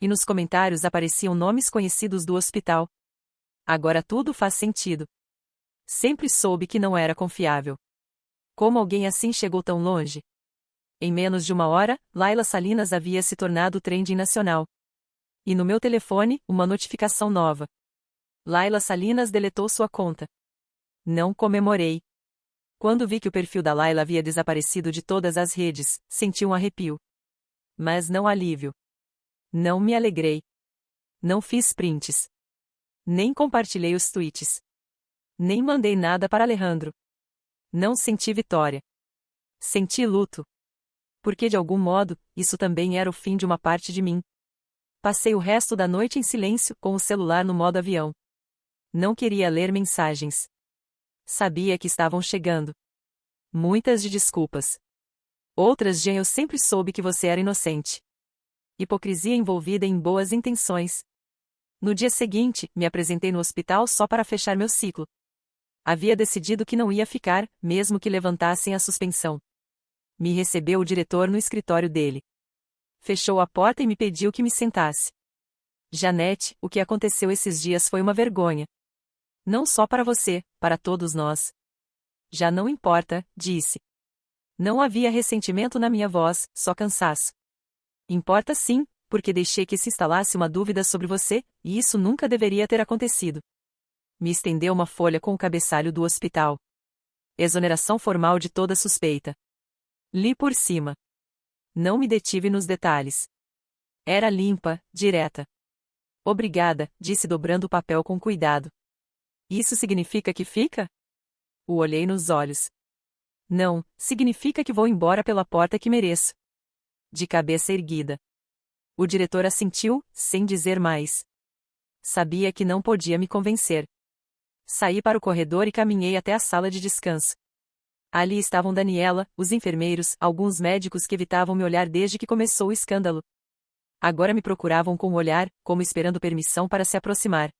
E nos comentários apareciam nomes conhecidos do hospital. Agora tudo faz sentido. Sempre soube que não era confiável. Como alguém assim chegou tão longe? Em menos de uma hora, Laila Salinas havia se tornado trending nacional. E no meu telefone, uma notificação nova. Laila Salinas deletou sua conta. Não comemorei. Quando vi que o perfil da Laila havia desaparecido de todas as redes, senti um arrepio. Mas não alívio. Não me alegrei. Não fiz prints. Nem compartilhei os tweets. Nem mandei nada para Alejandro. Não senti vitória. Senti luto. Porque de algum modo, isso também era o fim de uma parte de mim. Passei o resto da noite em silêncio, com o celular no modo avião. Não queria ler mensagens. Sabia que estavam chegando. Muitas de desculpas. Outras de eu sempre soube que você era inocente. Hipocrisia envolvida em boas intenções. No dia seguinte, me apresentei no hospital só para fechar meu ciclo. Havia decidido que não ia ficar, mesmo que levantassem a suspensão. Me recebeu o diretor no escritório dele. Fechou a porta e me pediu que me sentasse. Janete, o que aconteceu esses dias foi uma vergonha. Não só para você, para todos nós. Já não importa, disse. Não havia ressentimento na minha voz, só cansaço. Importa sim, porque deixei que se instalasse uma dúvida sobre você, e isso nunca deveria ter acontecido. Me estendeu uma folha com o cabeçalho do hospital. Exoneração formal de toda suspeita. Li por cima. Não me detive nos detalhes. Era limpa, direta. Obrigada, disse dobrando o papel com cuidado. Isso significa que fica? O olhei nos olhos. Não, significa que vou embora pela porta que mereço. De cabeça erguida. O diretor assentiu, sem dizer mais. Sabia que não podia me convencer. Saí para o corredor e caminhei até a sala de descanso. Ali estavam Daniela, os enfermeiros, alguns médicos que evitavam me olhar desde que começou o escândalo. Agora me procuravam com o olhar, como esperando permissão para se aproximar.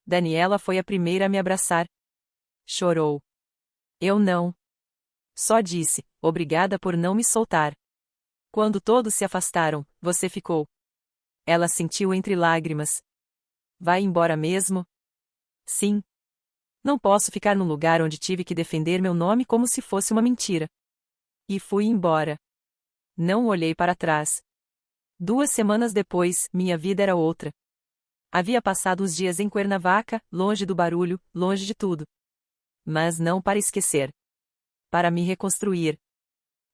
Daniela foi a primeira a me abraçar. Chorou. Eu não. Só disse, obrigada por não me soltar. Quando todos se afastaram, você ficou. Ela sentiu entre lágrimas. Vai embora mesmo? Sim. Não posso ficar num lugar onde tive que defender meu nome como se fosse uma mentira. E fui embora. Não olhei para trás. 2 semanas depois, minha vida era outra. Havia passado os dias em Cuernavaca, longe do barulho, longe de tudo. Mas não para esquecer. Para me reconstruir.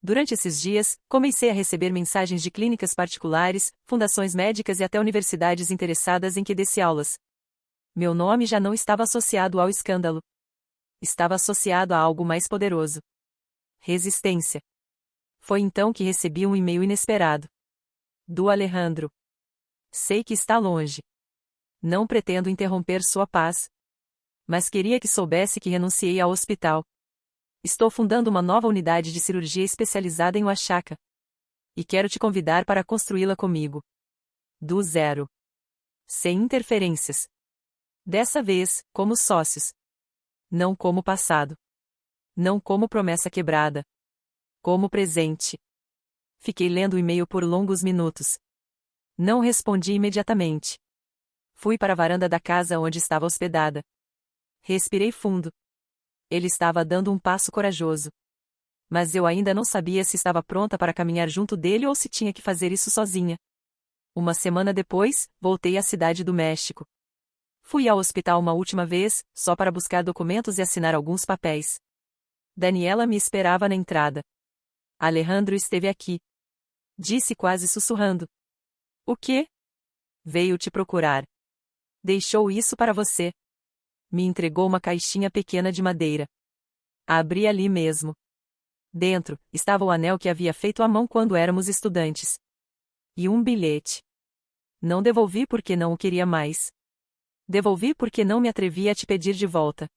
Durante esses dias, comecei a receber mensagens de clínicas particulares, fundações médicas e até universidades interessadas em que desse aulas. Meu nome já não estava associado ao escândalo. Estava associado a algo mais poderoso. Resistência. Foi então que recebi um e-mail inesperado. Do Alejandro. Sei que está longe. Não pretendo interromper sua paz. Mas queria que soubesse que renunciei ao hospital. Estou fundando uma nova unidade de cirurgia especializada em Oaxaca. E quero te convidar para construí-la comigo. Do zero. Sem interferências. Dessa vez, como sócios. Não como passado. Não como promessa quebrada. Como presente. Fiquei lendo o e-mail por longos minutos. Não respondi imediatamente. Fui para a varanda da casa onde estava hospedada. Respirei fundo. Ele estava dando um passo corajoso. Mas eu ainda não sabia se estava pronta para caminhar junto dele ou se tinha que fazer isso sozinha. 1 semana depois, voltei à cidade do México. Fui ao hospital uma última vez, só para buscar documentos e assinar alguns papéis. Daniela me esperava na entrada. Alejandro esteve aqui. Disse quase sussurrando. O quê? Veio te procurar. Deixou isso para você. Me entregou uma caixinha pequena de madeira. Abri ali mesmo. Dentro, estava o anel que havia feito à mão quando éramos estudantes. E um bilhete. Não devolvi porque não o queria mais. Devolvi porque não me atrevi a te pedir de volta.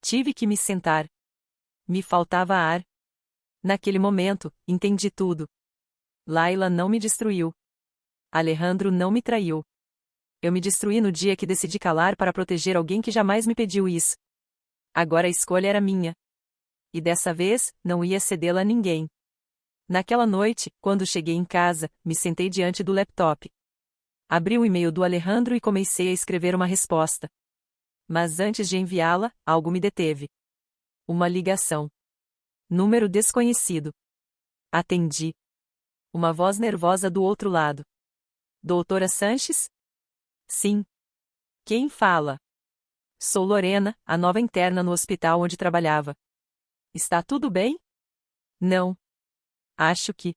Tive que me sentar. Me faltava ar. Naquele momento, entendi tudo. Laila não me destruiu. Alejandro não me traiu. Eu me destruí no dia que decidi calar para proteger alguém que jamais me pediu isso. Agora a escolha era minha. E dessa vez, não ia cedê-la a ninguém. Naquela noite, quando cheguei em casa, me sentei diante do laptop. Abri o e-mail do Alejandro e comecei a escrever uma resposta. Mas antes de enviá-la, algo me deteve. Uma ligação. Número desconhecido. Atendi. Uma voz nervosa do outro lado. Doutora Sanches? Sim. Quem fala? Sou Lorena, a nova interna no hospital onde trabalhava. Está tudo bem? Não. Acho que.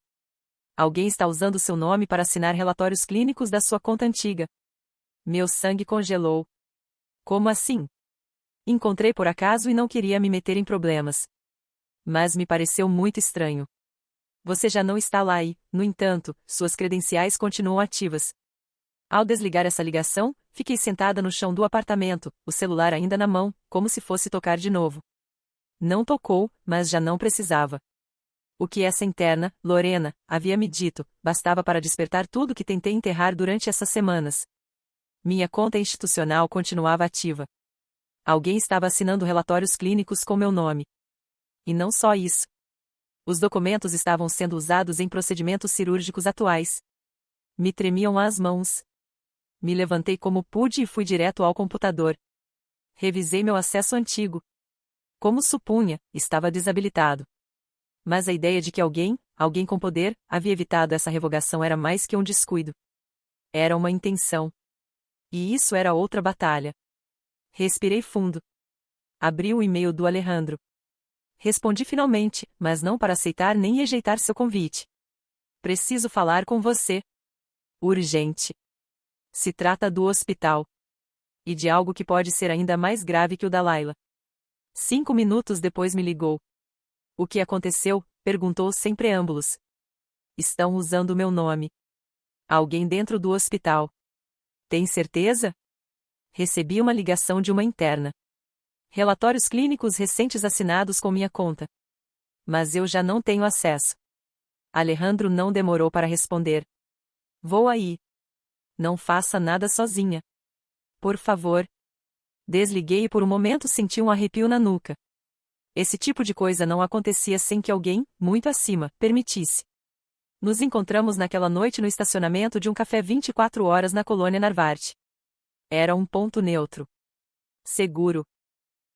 Alguém está usando seu nome para assinar relatórios clínicos da sua conta antiga. Meu sangue congelou. Como assim? Encontrei por acaso e não queria me meter em problemas. Mas me pareceu muito estranho. Você já não está lá e, no entanto, suas credenciais continuam ativas. Ao desligar essa ligação, fiquei sentada no chão do apartamento, o celular ainda na mão, como se fosse tocar de novo. Não tocou, mas já não precisava. O que essa interna, Lorena, havia me dito, bastava para despertar tudo que tentei enterrar durante essas semanas. Minha conta institucional continuava ativa. Alguém estava assinando relatórios clínicos com meu nome. E não só isso. Os documentos estavam sendo usados em procedimentos cirúrgicos atuais. Me tremiam as mãos. Me levantei como pude e fui direto ao computador. Revisei meu acesso antigo. Como supunha, estava desabilitado. Mas a ideia de que alguém com poder, havia evitado essa revogação era mais que um descuido. Era uma intenção. E isso era outra batalha. Respirei fundo. Abri o e-mail do Alejandro. Respondi finalmente, mas não para aceitar nem rejeitar seu convite. Preciso falar com você. Urgente. Se trata do hospital. E de algo que pode ser ainda mais grave que o da Laila. 5 minutos depois me ligou. O que aconteceu? Perguntou sem preâmbulos. Estão usando meu nome. Alguém dentro do hospital. Tem certeza? Recebi uma ligação de uma interna. Relatórios clínicos recentes assinados com minha conta. Mas eu já não tenho acesso. Alejandro não demorou para responder. Vou aí. Não faça nada sozinha. Por favor. Desliguei e por um momento senti um arrepio na nuca. Esse tipo de coisa não acontecia sem que alguém, muito acima, permitisse. Nos encontramos naquela noite no estacionamento de um café 24 horas na colônia Narvarte. Era um ponto neutro. Seguro.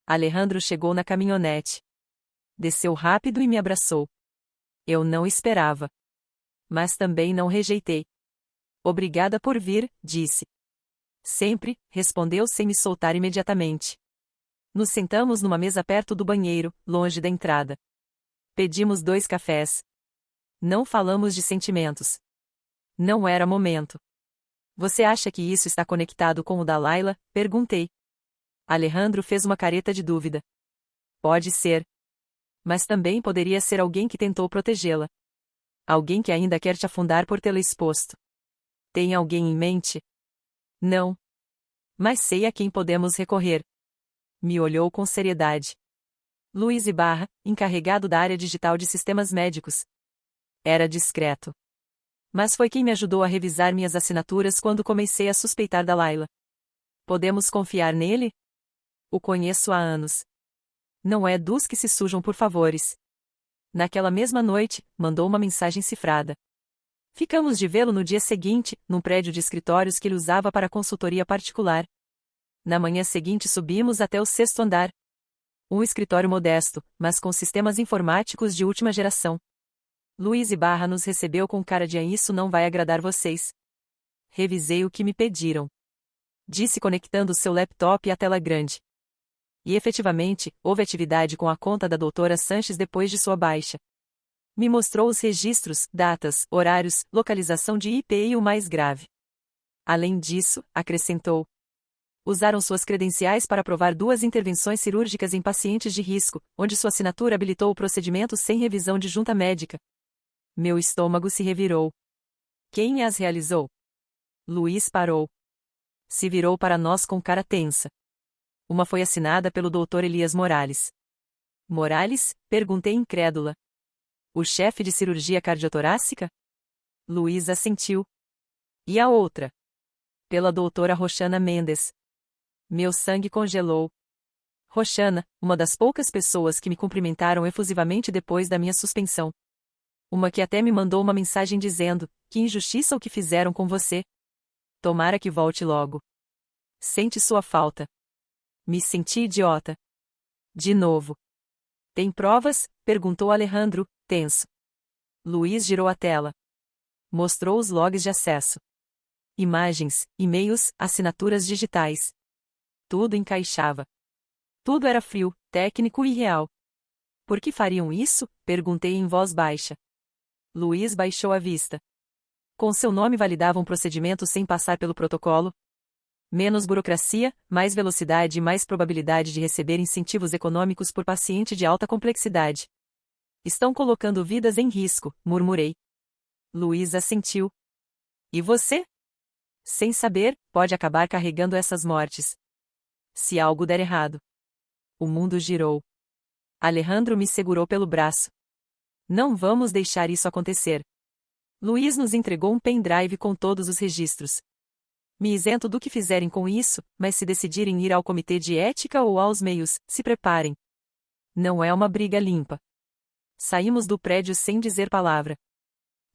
Alejandro chegou na caminhonete. Desceu rápido e me abraçou. Eu não esperava. Mas também não rejeitei. Obrigada por vir, disse. Sempre, respondeu sem me soltar imediatamente. Nos sentamos numa mesa perto do banheiro, longe da entrada. Pedimos 2 cafés. Não falamos de sentimentos. Não era momento. Você acha que isso está conectado com o da Laila? Perguntei. Alejandro fez uma careta de dúvida. Pode ser. Mas também poderia ser alguém que tentou protegê-la. Alguém que ainda quer te afundar por tê-la exposto. Tem alguém em mente? Não. Mas sei a quem podemos recorrer. Me olhou com seriedade. Luiz Ibarra, encarregado da área digital de sistemas médicos. Era discreto. Mas foi quem me ajudou a revisar minhas assinaturas quando comecei a suspeitar da Laila. Podemos confiar nele? O conheço há anos. Não é dos que se sujam por favores. Naquela mesma noite, mandou uma mensagem cifrada. Ficamos de vê-lo no dia seguinte, num prédio de escritórios que ele usava para consultoria particular. Na manhã seguinte subimos até o 6º andar. Um escritório modesto, mas com sistemas informáticos de última geração. Luiz Ibarra nos recebeu com cara de isso não vai agradar vocês. Revisei o que me pediram. Disse conectando seu laptop à tela grande. E efetivamente, houve atividade com a conta da doutora Sanches depois de sua baixa. Me mostrou os registros, datas, horários, localização de IP e o mais grave. Além disso, acrescentou. Usaram suas credenciais para aprovar 2 intervenções cirúrgicas em pacientes de risco, onde sua assinatura habilitou o procedimento sem revisão de junta médica. Meu estômago se revirou. Quem as realizou? Luiz parou. Se virou para nós com cara tensa. Uma foi assinada pelo Dr. Elias Morales. Morales? Perguntei incrédula. O chefe de cirurgia cardiotorácica? Luiz assentiu. E a outra? Pela doutora Roxana Mendes. Meu sangue congelou. Roxana, uma das poucas pessoas que me cumprimentaram efusivamente depois da minha suspensão. Uma que até me mandou uma mensagem dizendo, que injustiça o que fizeram com você. Tomara que volte logo. Sente sua falta. Me senti idiota. De novo. Tem provas? Perguntou Alejandro, tenso. Luiz girou a tela. Mostrou os logs de acesso. Imagens, e-mails, assinaturas digitais. Tudo encaixava. Tudo era frio, técnico e real. Por que fariam isso? Perguntei em voz baixa. Luiz baixou a vista. Com seu nome validavam procedimentos sem passar pelo protocolo? Menos burocracia, mais velocidade e mais probabilidade de receber incentivos econômicos por paciente de alta complexidade. Estão colocando vidas em risco, murmurei. Luiz assentiu. E você? Sem saber, pode acabar carregando essas mortes. Se algo der errado. O mundo girou. Alejandro me segurou pelo braço. Não vamos deixar isso acontecer. Luiz nos entregou um pendrive com todos os registros. Me isento do que fizerem com isso, mas se decidirem ir ao comitê de ética ou aos meios, se preparem. Não é uma briga limpa. Saímos do prédio sem dizer palavra.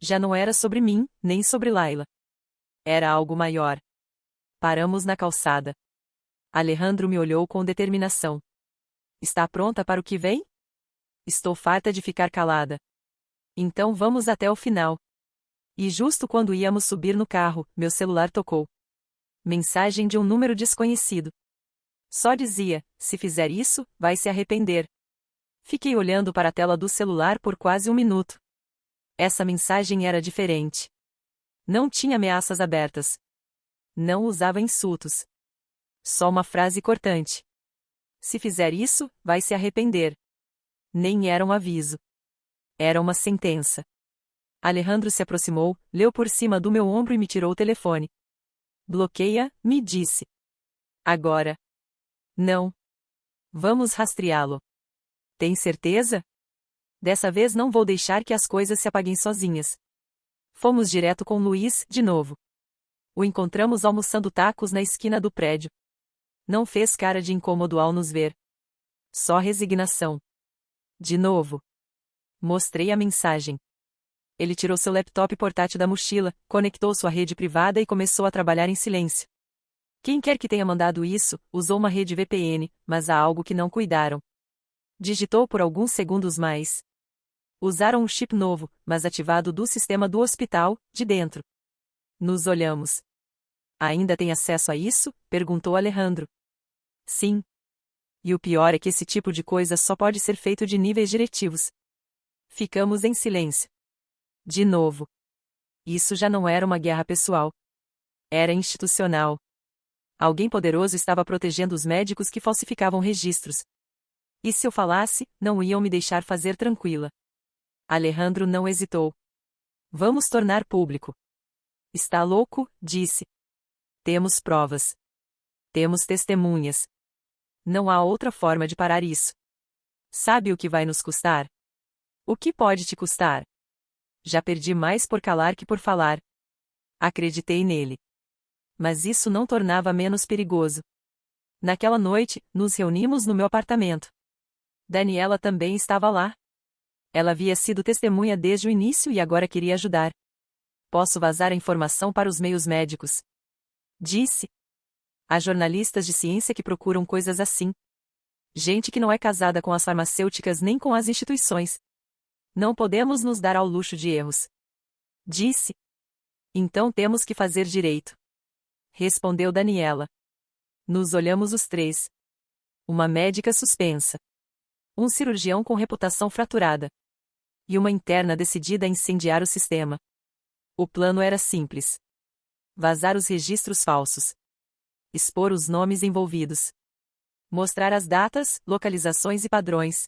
Já não era sobre mim, nem sobre Laila. Era algo maior. Paramos na calçada. Alejandro me olhou com determinação. Está pronta para o que vem? Estou farta de ficar calada. Então vamos até o final. E justo quando íamos subir no carro, meu celular tocou. Mensagem de um número desconhecido. Só dizia: se fizer isso, vai se arrepender. Fiquei olhando para a tela do celular por quase 1 minuto. Essa mensagem era diferente. Não tinha ameaças abertas. Não usava insultos. Só uma frase cortante. Se fizer isso, vai se arrepender. Nem era um aviso. Era uma sentença. Alejandro se aproximou, leu por cima do meu ombro e me tirou o telefone. Bloqueia, me disse. Agora. Não. Vamos rastreá-lo. Tem certeza? Dessa vez não vou deixar que as coisas se apaguem sozinhas. Fomos direto com Luiz, de novo. O encontramos almoçando tacos na esquina do prédio. Não fez cara de incômodo ao nos ver. Só resignação. De novo. Mostrei a mensagem. Ele tirou seu laptop portátil da mochila, conectou sua rede privada e começou a trabalhar em silêncio. Quem quer que tenha mandado isso, usou uma rede VPN, mas há algo que não cuidaram. Digitou por alguns segundos mais. Usaram um chip novo, mas ativado do sistema do hospital, de dentro. Nos olhamos. Ainda tem acesso a isso? Perguntou Alejandro. Sim. E o pior é que esse tipo de coisa só pode ser feito de níveis diretivos. Ficamos em silêncio. De novo. Isso já não era uma guerra pessoal. Era institucional. Alguém poderoso estava protegendo os médicos que falsificavam registros. E se eu falasse, não iam me deixar fazer tranquila. Alejandro não hesitou. Vamos tornar público. Está louco? Disse. Temos provas. Temos testemunhas. Não há outra forma de parar isso. Sabe o que vai nos custar? O que pode te custar? Já perdi mais por calar que por falar. Acreditei nele. Mas isso não tornava menos perigoso. Naquela noite, nos reunimos no meu apartamento. Daniela também estava lá. Ela havia sido testemunha desde o início e agora queria ajudar. Posso vazar a informação para os meios médicos. Disse. Há jornalistas de ciência que procuram coisas assim. Gente que não é casada com as farmacêuticas nem com as instituições. Não podemos nos dar ao luxo de erros. Disse. Então temos que fazer direito. Respondeu Daniela. Nos olhamos os três. Uma médica suspensa. Um cirurgião com reputação fraturada. E uma interna decidida a incendiar o sistema. O plano era simples. Vazar os registros falsos. Expor os nomes envolvidos. Mostrar as datas, localizações e padrões.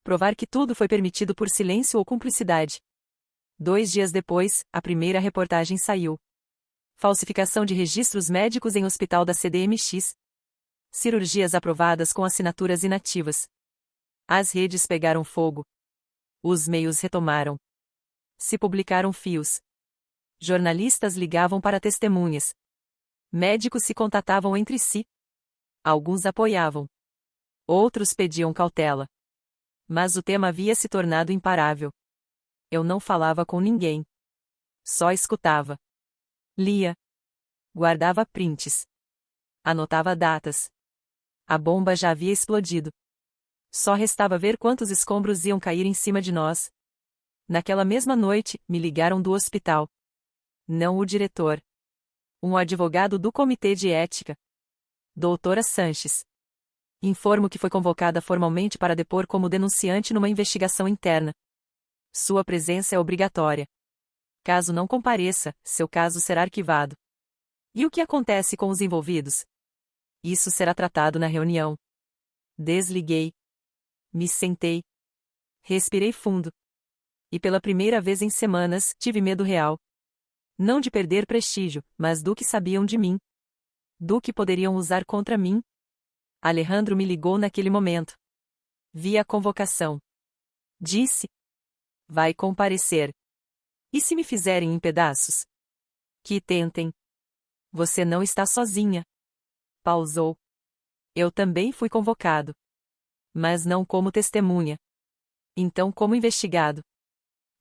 Provar que tudo foi permitido por silêncio ou cumplicidade. 2 dias depois, a primeira reportagem saiu. Falsificação de registros médicos em hospital da CDMX. Cirurgias aprovadas com assinaturas inativas. As redes pegaram fogo. Os meios retomaram. Se publicaram fios. Jornalistas ligavam para testemunhas. Médicos se contatavam entre si. Alguns apoiavam. Outros pediam cautela. Mas o tema havia se tornado imparável. Eu não falava com ninguém. Só escutava. Lia. Guardava prints. Anotava datas. A bomba já havia explodido. Só restava ver quantos escombros iam cair em cima de nós. Naquela mesma noite, me ligaram do hospital. Não o diretor. Um advogado do Comitê de Ética. Doutora Sanches. Informo que foi convocada formalmente para depor como denunciante numa investigação interna. Sua presença é obrigatória. Caso não compareça, seu caso será arquivado. E o que acontece com os envolvidos? Isso será tratado na reunião. Desliguei. Me sentei. Respirei fundo. E pela primeira vez em semanas, tive medo real. Não de perder prestígio, mas do que sabiam de mim. Do que poderiam usar contra mim. Alejandro me ligou naquele momento. Vi a convocação. Disse: vai comparecer. E se me fizerem em pedaços? Que tentem. Você não está sozinha. Pausou. Eu também fui convocado. Mas não como testemunha. Então como investigado.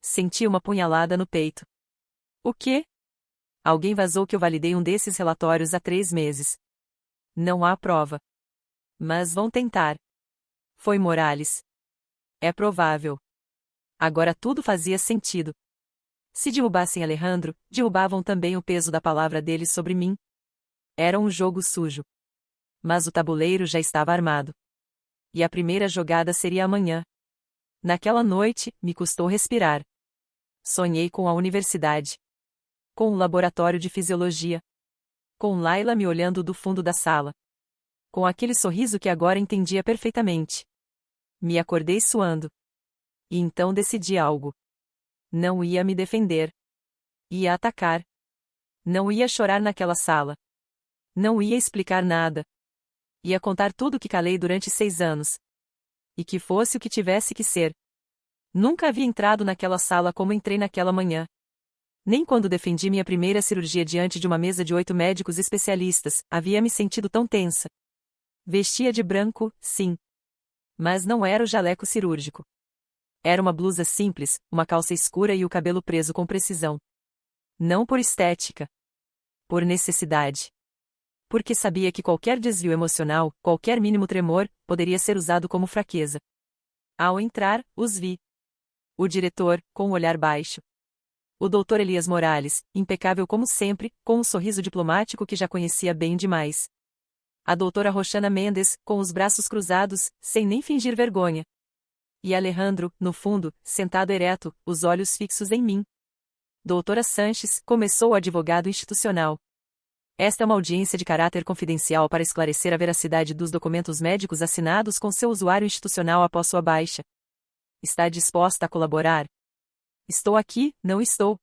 Senti uma punhalada no peito. O quê? Alguém vazou que eu validei um desses relatórios há 3 meses. Não há prova. Mas vão tentar. Foi Morales. É provável. Agora tudo fazia sentido. Se derrubassem Alejandro, derrubavam também o peso da palavra dele sobre mim. Era um jogo sujo. Mas o tabuleiro já estava armado. E a primeira jogada seria amanhã. Naquela noite, me custou respirar. Sonhei com a universidade. Com o laboratório de fisiologia. Com Laila me olhando do fundo da sala. Com aquele sorriso que agora entendia perfeitamente. Me acordei suando. E então decidi algo. Não ia me defender. Ia atacar. Não ia chorar naquela sala. Não ia explicar nada. Ia contar tudo o que calei durante 6 anos. E que fosse o que tivesse que ser. Nunca havia entrado naquela sala como entrei naquela manhã. Nem quando defendi minha primeira cirurgia diante de uma mesa de 8 médicos especialistas, havia me sentido tão tensa. Vestia de branco, sim. Mas não era o jaleco cirúrgico. Era uma blusa simples, uma calça escura e o cabelo preso com precisão. Não por estética. Por necessidade. Porque sabia que qualquer desvio emocional, qualquer mínimo tremor, poderia ser usado como fraqueza. Ao entrar, os vi. O diretor, com o olhar baixo. O Dr. Elias Morales, impecável como sempre, com um sorriso diplomático que já conhecia bem demais. A doutora Roxana Mendes, com os braços cruzados, sem nem fingir vergonha. E Alejandro, no fundo, sentado ereto, os olhos fixos em mim. Doutora Sanches, começou o advogado institucional. Esta é uma audiência de caráter confidencial para esclarecer a veracidade dos documentos médicos assinados com seu usuário institucional após sua baixa. Está disposta a colaborar? Estou aqui, não estou.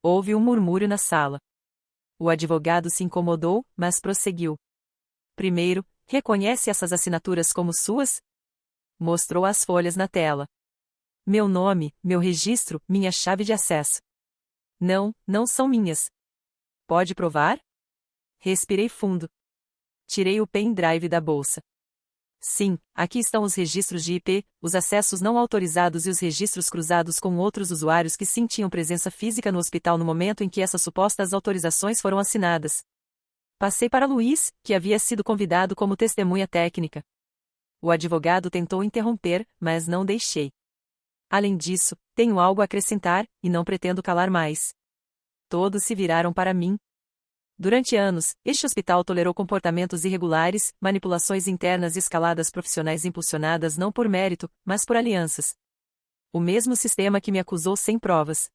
Houve um murmúrio na sala. O advogado se incomodou, mas prosseguiu. Primeiro, reconhece essas assinaturas como suas? Mostrou as folhas na tela. Meu nome, meu registro, minha chave de acesso. Não, não são minhas. Pode provar? Respirei fundo. Tirei o pendrive da bolsa. Sim, aqui estão os registros de IP, os acessos não autorizados e os registros cruzados com outros usuários que sim tinham presença física no hospital no momento em que essas supostas autorizações foram assinadas. Passei para Luiz, que havia sido convidado como testemunha técnica. O advogado tentou interromper, mas não deixei. Além disso, tenho algo a acrescentar, e não pretendo calar mais. Todos se viraram para mim. Durante anos, este hospital tolerou comportamentos irregulares, manipulações internas e escaladas profissionais impulsionadas não por mérito, mas por alianças. O mesmo sistema que me acusou sem provas.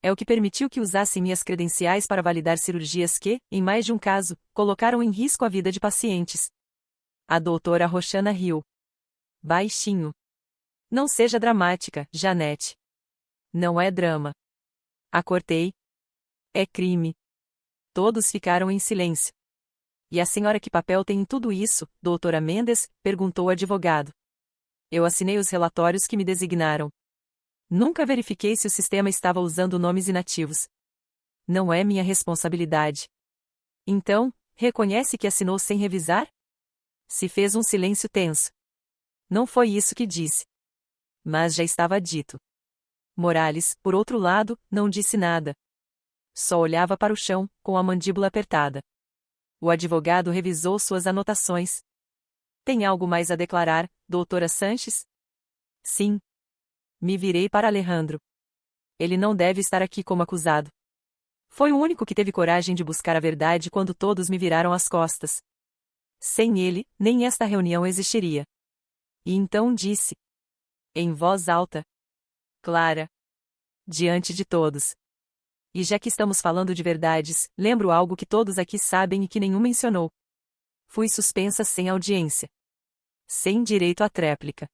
É o que permitiu que usassem minhas credenciais para validar cirurgias que, em mais de um caso, colocaram em risco a vida de pacientes. A doutora Roxana riu. Baixinho. Não seja dramática, Janete. Não é drama. Acordei. É crime. Todos ficaram em silêncio. E a senhora que papel tem em tudo isso, doutora Mendes? Perguntou o advogado. Eu assinei os relatórios que me designaram. Nunca verifiquei se o sistema estava usando nomes inativos. Não é minha responsabilidade. Então, reconhece que assinou sem revisar? Se fez um silêncio tenso. Não foi isso que disse. Mas já estava dito. Morales, por outro lado, não disse nada. Só olhava para o chão, com a mandíbula apertada. O advogado revisou suas anotações. Tem algo mais a declarar, doutora Sanches? Sim. Me virei para Alejandro. Ele não deve estar aqui como acusado. Foi o único que teve coragem de buscar a verdade quando todos me viraram as costas. Sem ele, nem esta reunião existiria. E então disse, em voz alta, clara, diante de todos. E já que estamos falando de verdades, lembro algo que todos aqui sabem e que nenhum mencionou. Fui suspensa sem audiência. Sem direito à tréplica.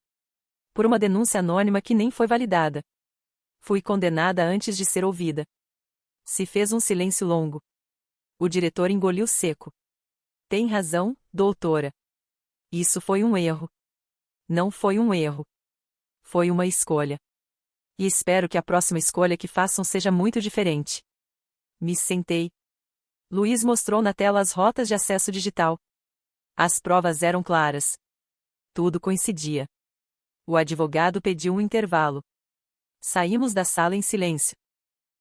Por uma denúncia anônima que nem foi validada. Fui condenada antes de ser ouvida. Se fez um silêncio longo. O diretor engoliu seco. Tem razão, doutora. Isso foi um erro. Não foi um erro. Foi uma escolha. E espero que a próxima escolha que façam seja muito diferente. Me sentei. Luiz mostrou na tela as rotas de acesso digital. As provas eram claras. Tudo coincidia. O advogado pediu um intervalo. Saímos da sala em silêncio.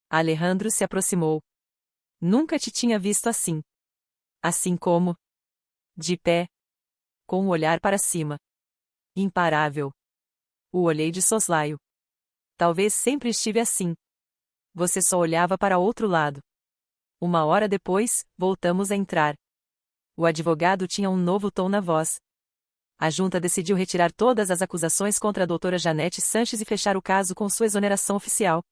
Alejandro se aproximou. Nunca te tinha visto assim. Assim como. De pé. Com o olhar para cima. Imparável. O olhei de soslaio. Talvez sempre estive assim. Você só olhava para outro lado. Uma hora depois, voltamos a entrar. O advogado tinha um novo tom na voz. A junta decidiu retirar todas as acusações contra a doutora Janete Sanches e fechar o caso com sua exoneração oficial.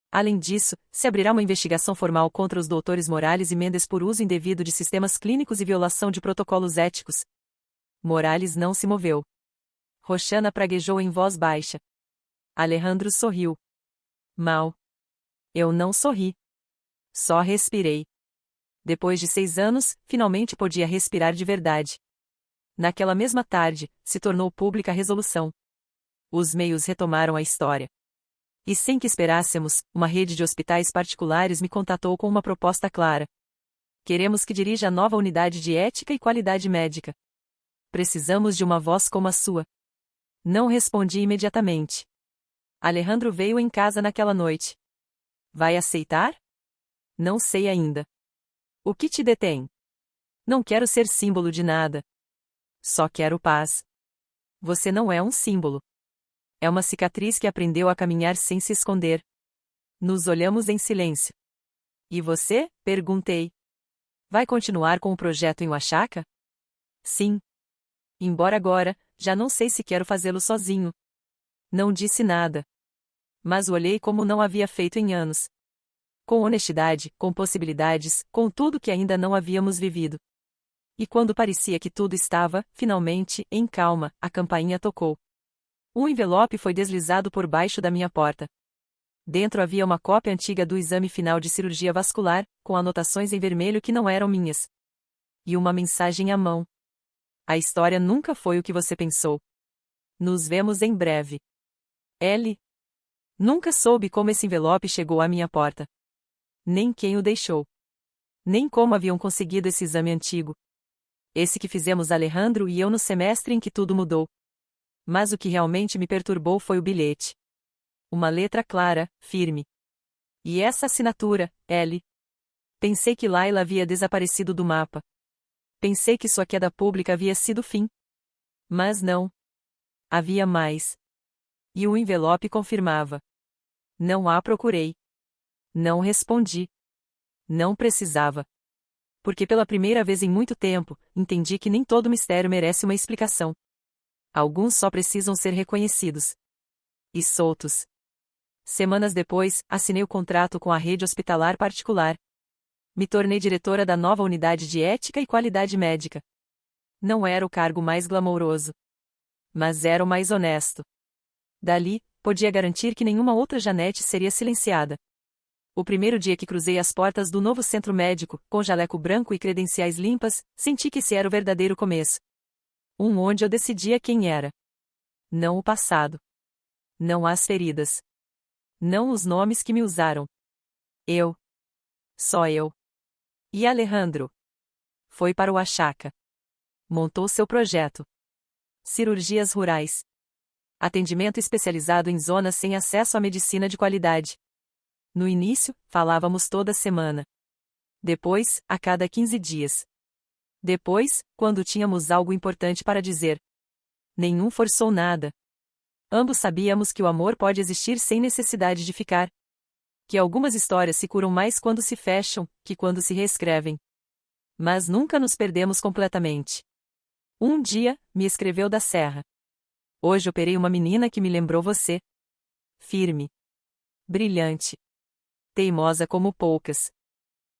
Além disso, se abrirá uma investigação formal contra os doutores Morales e Mendes por uso indevido de sistemas clínicos e violação de protocolos éticos. Morales não se moveu. Roxana praguejou em voz baixa. Alejandro sorriu. Mal. Eu não sorri. Só respirei. Depois de 6 anos, finalmente podia respirar de verdade. Naquela mesma tarde, se tornou pública a resolução. Os meios retomaram a história. E sem que esperássemos, uma rede de hospitais particulares me contatou com uma proposta clara. Queremos que dirija a nova unidade de ética e qualidade médica. Precisamos de uma voz como a sua. Não respondi imediatamente. Alejandro veio em casa naquela noite. Vai aceitar? Não sei ainda. O que te detém? Não quero ser símbolo de nada. Só quero paz. Você não é um símbolo. É uma cicatriz que aprendeu a caminhar sem se esconder. Nos olhamos em silêncio. E você? Perguntei. Vai continuar com o projeto em Oaxaca? Sim. Embora agora, já não sei se quero fazê-lo sozinho. Não disse nada. Mas o olhei como não havia feito em anos. Com honestidade, com possibilidades, com tudo que ainda não havíamos vivido. E quando parecia que tudo estava, finalmente, em calma, a campainha tocou. Um envelope foi deslizado por baixo da minha porta. Dentro havia uma cópia antiga do exame final de cirurgia vascular, com anotações em vermelho que não eram minhas. E uma mensagem à mão. A história nunca foi o que você pensou. Nos vemos em breve. L. Nunca soube como esse envelope chegou à minha porta. Nem quem o deixou. Nem como haviam conseguido esse exame antigo. Esse que fizemos Alejandro e eu no semestre em que tudo mudou. Mas o que realmente me perturbou foi o bilhete. Uma letra clara, firme. E essa assinatura, L. Pensei que Laila havia desaparecido do mapa. Pensei que sua queda pública havia sido o fim. Mas não. Havia mais. E o envelope confirmava. Não a procurei. Não respondi. Não precisava. Porque pela primeira vez em muito tempo, entendi que nem todo mistério merece uma explicação. Alguns só precisam ser reconhecidos. E soltos. Semanas depois, assinei o contrato com a rede hospitalar particular. Me tornei diretora da nova unidade de ética e qualidade médica. Não era o cargo mais glamouroso. Mas era o mais honesto. Dali, podia garantir que nenhuma outra Janete seria silenciada. O primeiro dia que cruzei as portas do novo centro médico, com jaleco branco e credenciais limpas, senti que esse era o verdadeiro começo. Onde eu decidia quem era. Não o passado. Não as feridas. Não os nomes que me usaram. Eu. Só eu. E Alejandro? Foi para o Oaxaca. Montou seu projeto. Cirurgias rurais. Atendimento especializado em zonas sem acesso à medicina de qualidade. No início, falávamos toda semana. Depois, a cada 15 dias. Depois, quando tínhamos algo importante para dizer. Nenhum forçou nada. Ambos sabíamos que o amor pode existir sem necessidade de ficar. Que algumas histórias se curam mais quando se fecham, que quando se reescrevem. Mas nunca nos perdemos completamente. Um dia, me escreveu da Serra. Hoje operei uma menina que me lembrou você. Firme. Brilhante. Teimosa como poucas.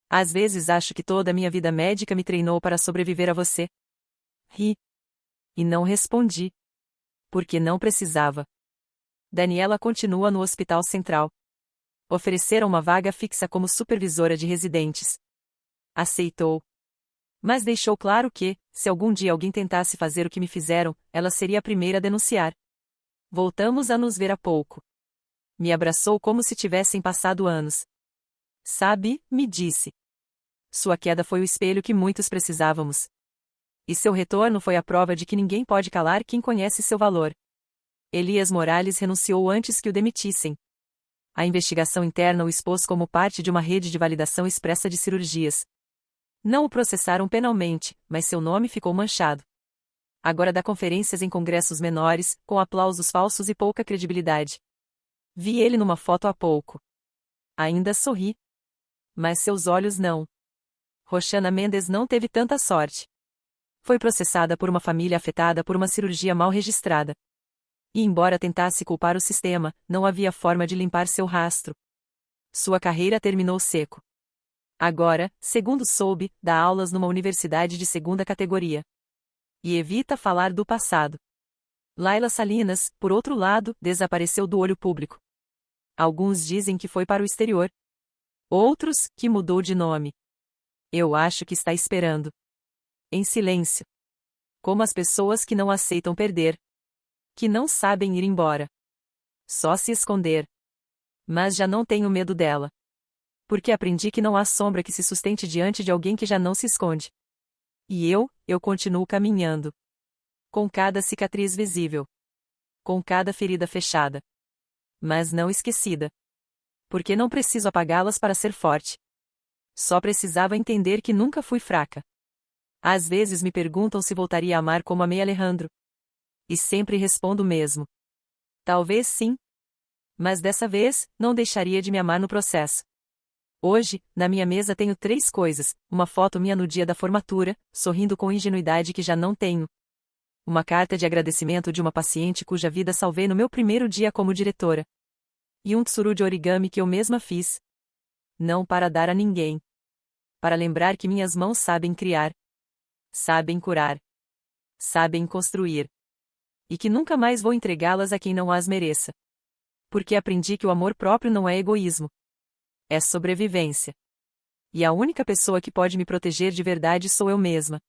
Às vezes acho que toda a minha vida médica me treinou para sobreviver a você. Ri. E não respondi. Porque não precisava. Daniela continua no Hospital Central. Ofereceram uma vaga fixa como supervisora de residentes. Aceitou. Mas deixou claro que, se algum dia alguém tentasse fazer o que me fizeram, ela seria a primeira a denunciar. Voltamos a nos ver há pouco. Me abraçou como se tivessem passado anos. Sabe, me disse. Sua queda foi o espelho que muitos precisávamos. E seu retorno foi a prova de que ninguém pode calar quem conhece seu valor. Elias Morales renunciou antes que o demitissem. A investigação interna o expôs como parte de uma rede de validação expressa de cirurgias. Não o processaram penalmente, mas seu nome ficou manchado. Agora dá conferências em congressos menores, com aplausos falsos e pouca credibilidade. Vi ele numa foto há pouco. Ainda sorri. Mas seus olhos não. Roxana Mendes não teve tanta sorte. Foi processada por uma família afetada por uma cirurgia mal registrada. E embora tentasse culpar o sistema, não havia forma de limpar seu rastro. Sua carreira terminou seco. Agora, segundo soube, dá aulas numa universidade de segunda categoria. E evita falar do passado. Laila Salinas, por outro lado, desapareceu do olho público. Alguns dizem que foi para o exterior. Outros, que mudou de nome. Eu acho que está esperando. Em silêncio. Como as pessoas que não aceitam perder. Que não sabem ir embora. Só se esconder. Mas já não tenho medo dela. Porque aprendi que não há sombra que se sustente diante de alguém que já não se esconde. E eu continuo caminhando. Com cada cicatriz visível. Com cada ferida fechada. Mas não esquecida. Porque não preciso apagá-las para ser forte. Só precisava entender que nunca fui fraca. Às vezes me perguntam se voltaria a amar como amei Alejandro. E sempre respondo mesmo. Talvez sim. Mas dessa vez, não deixaria de me amar no processo. Hoje, na minha mesa tenho 3 coisas: uma foto minha no dia da formatura, sorrindo com ingenuidade que já não tenho. Uma carta de agradecimento de uma paciente cuja vida salvei no meu primeiro dia como diretora. E um tsuru de origami que eu mesma fiz. Não para dar a ninguém. Para lembrar que minhas mãos sabem criar. Sabem curar. Sabem construir. E que nunca mais vou entregá-las a quem não as mereça. Porque aprendi que o amor próprio não é egoísmo. É sobrevivência. E a única pessoa que pode me proteger de verdade sou eu mesma.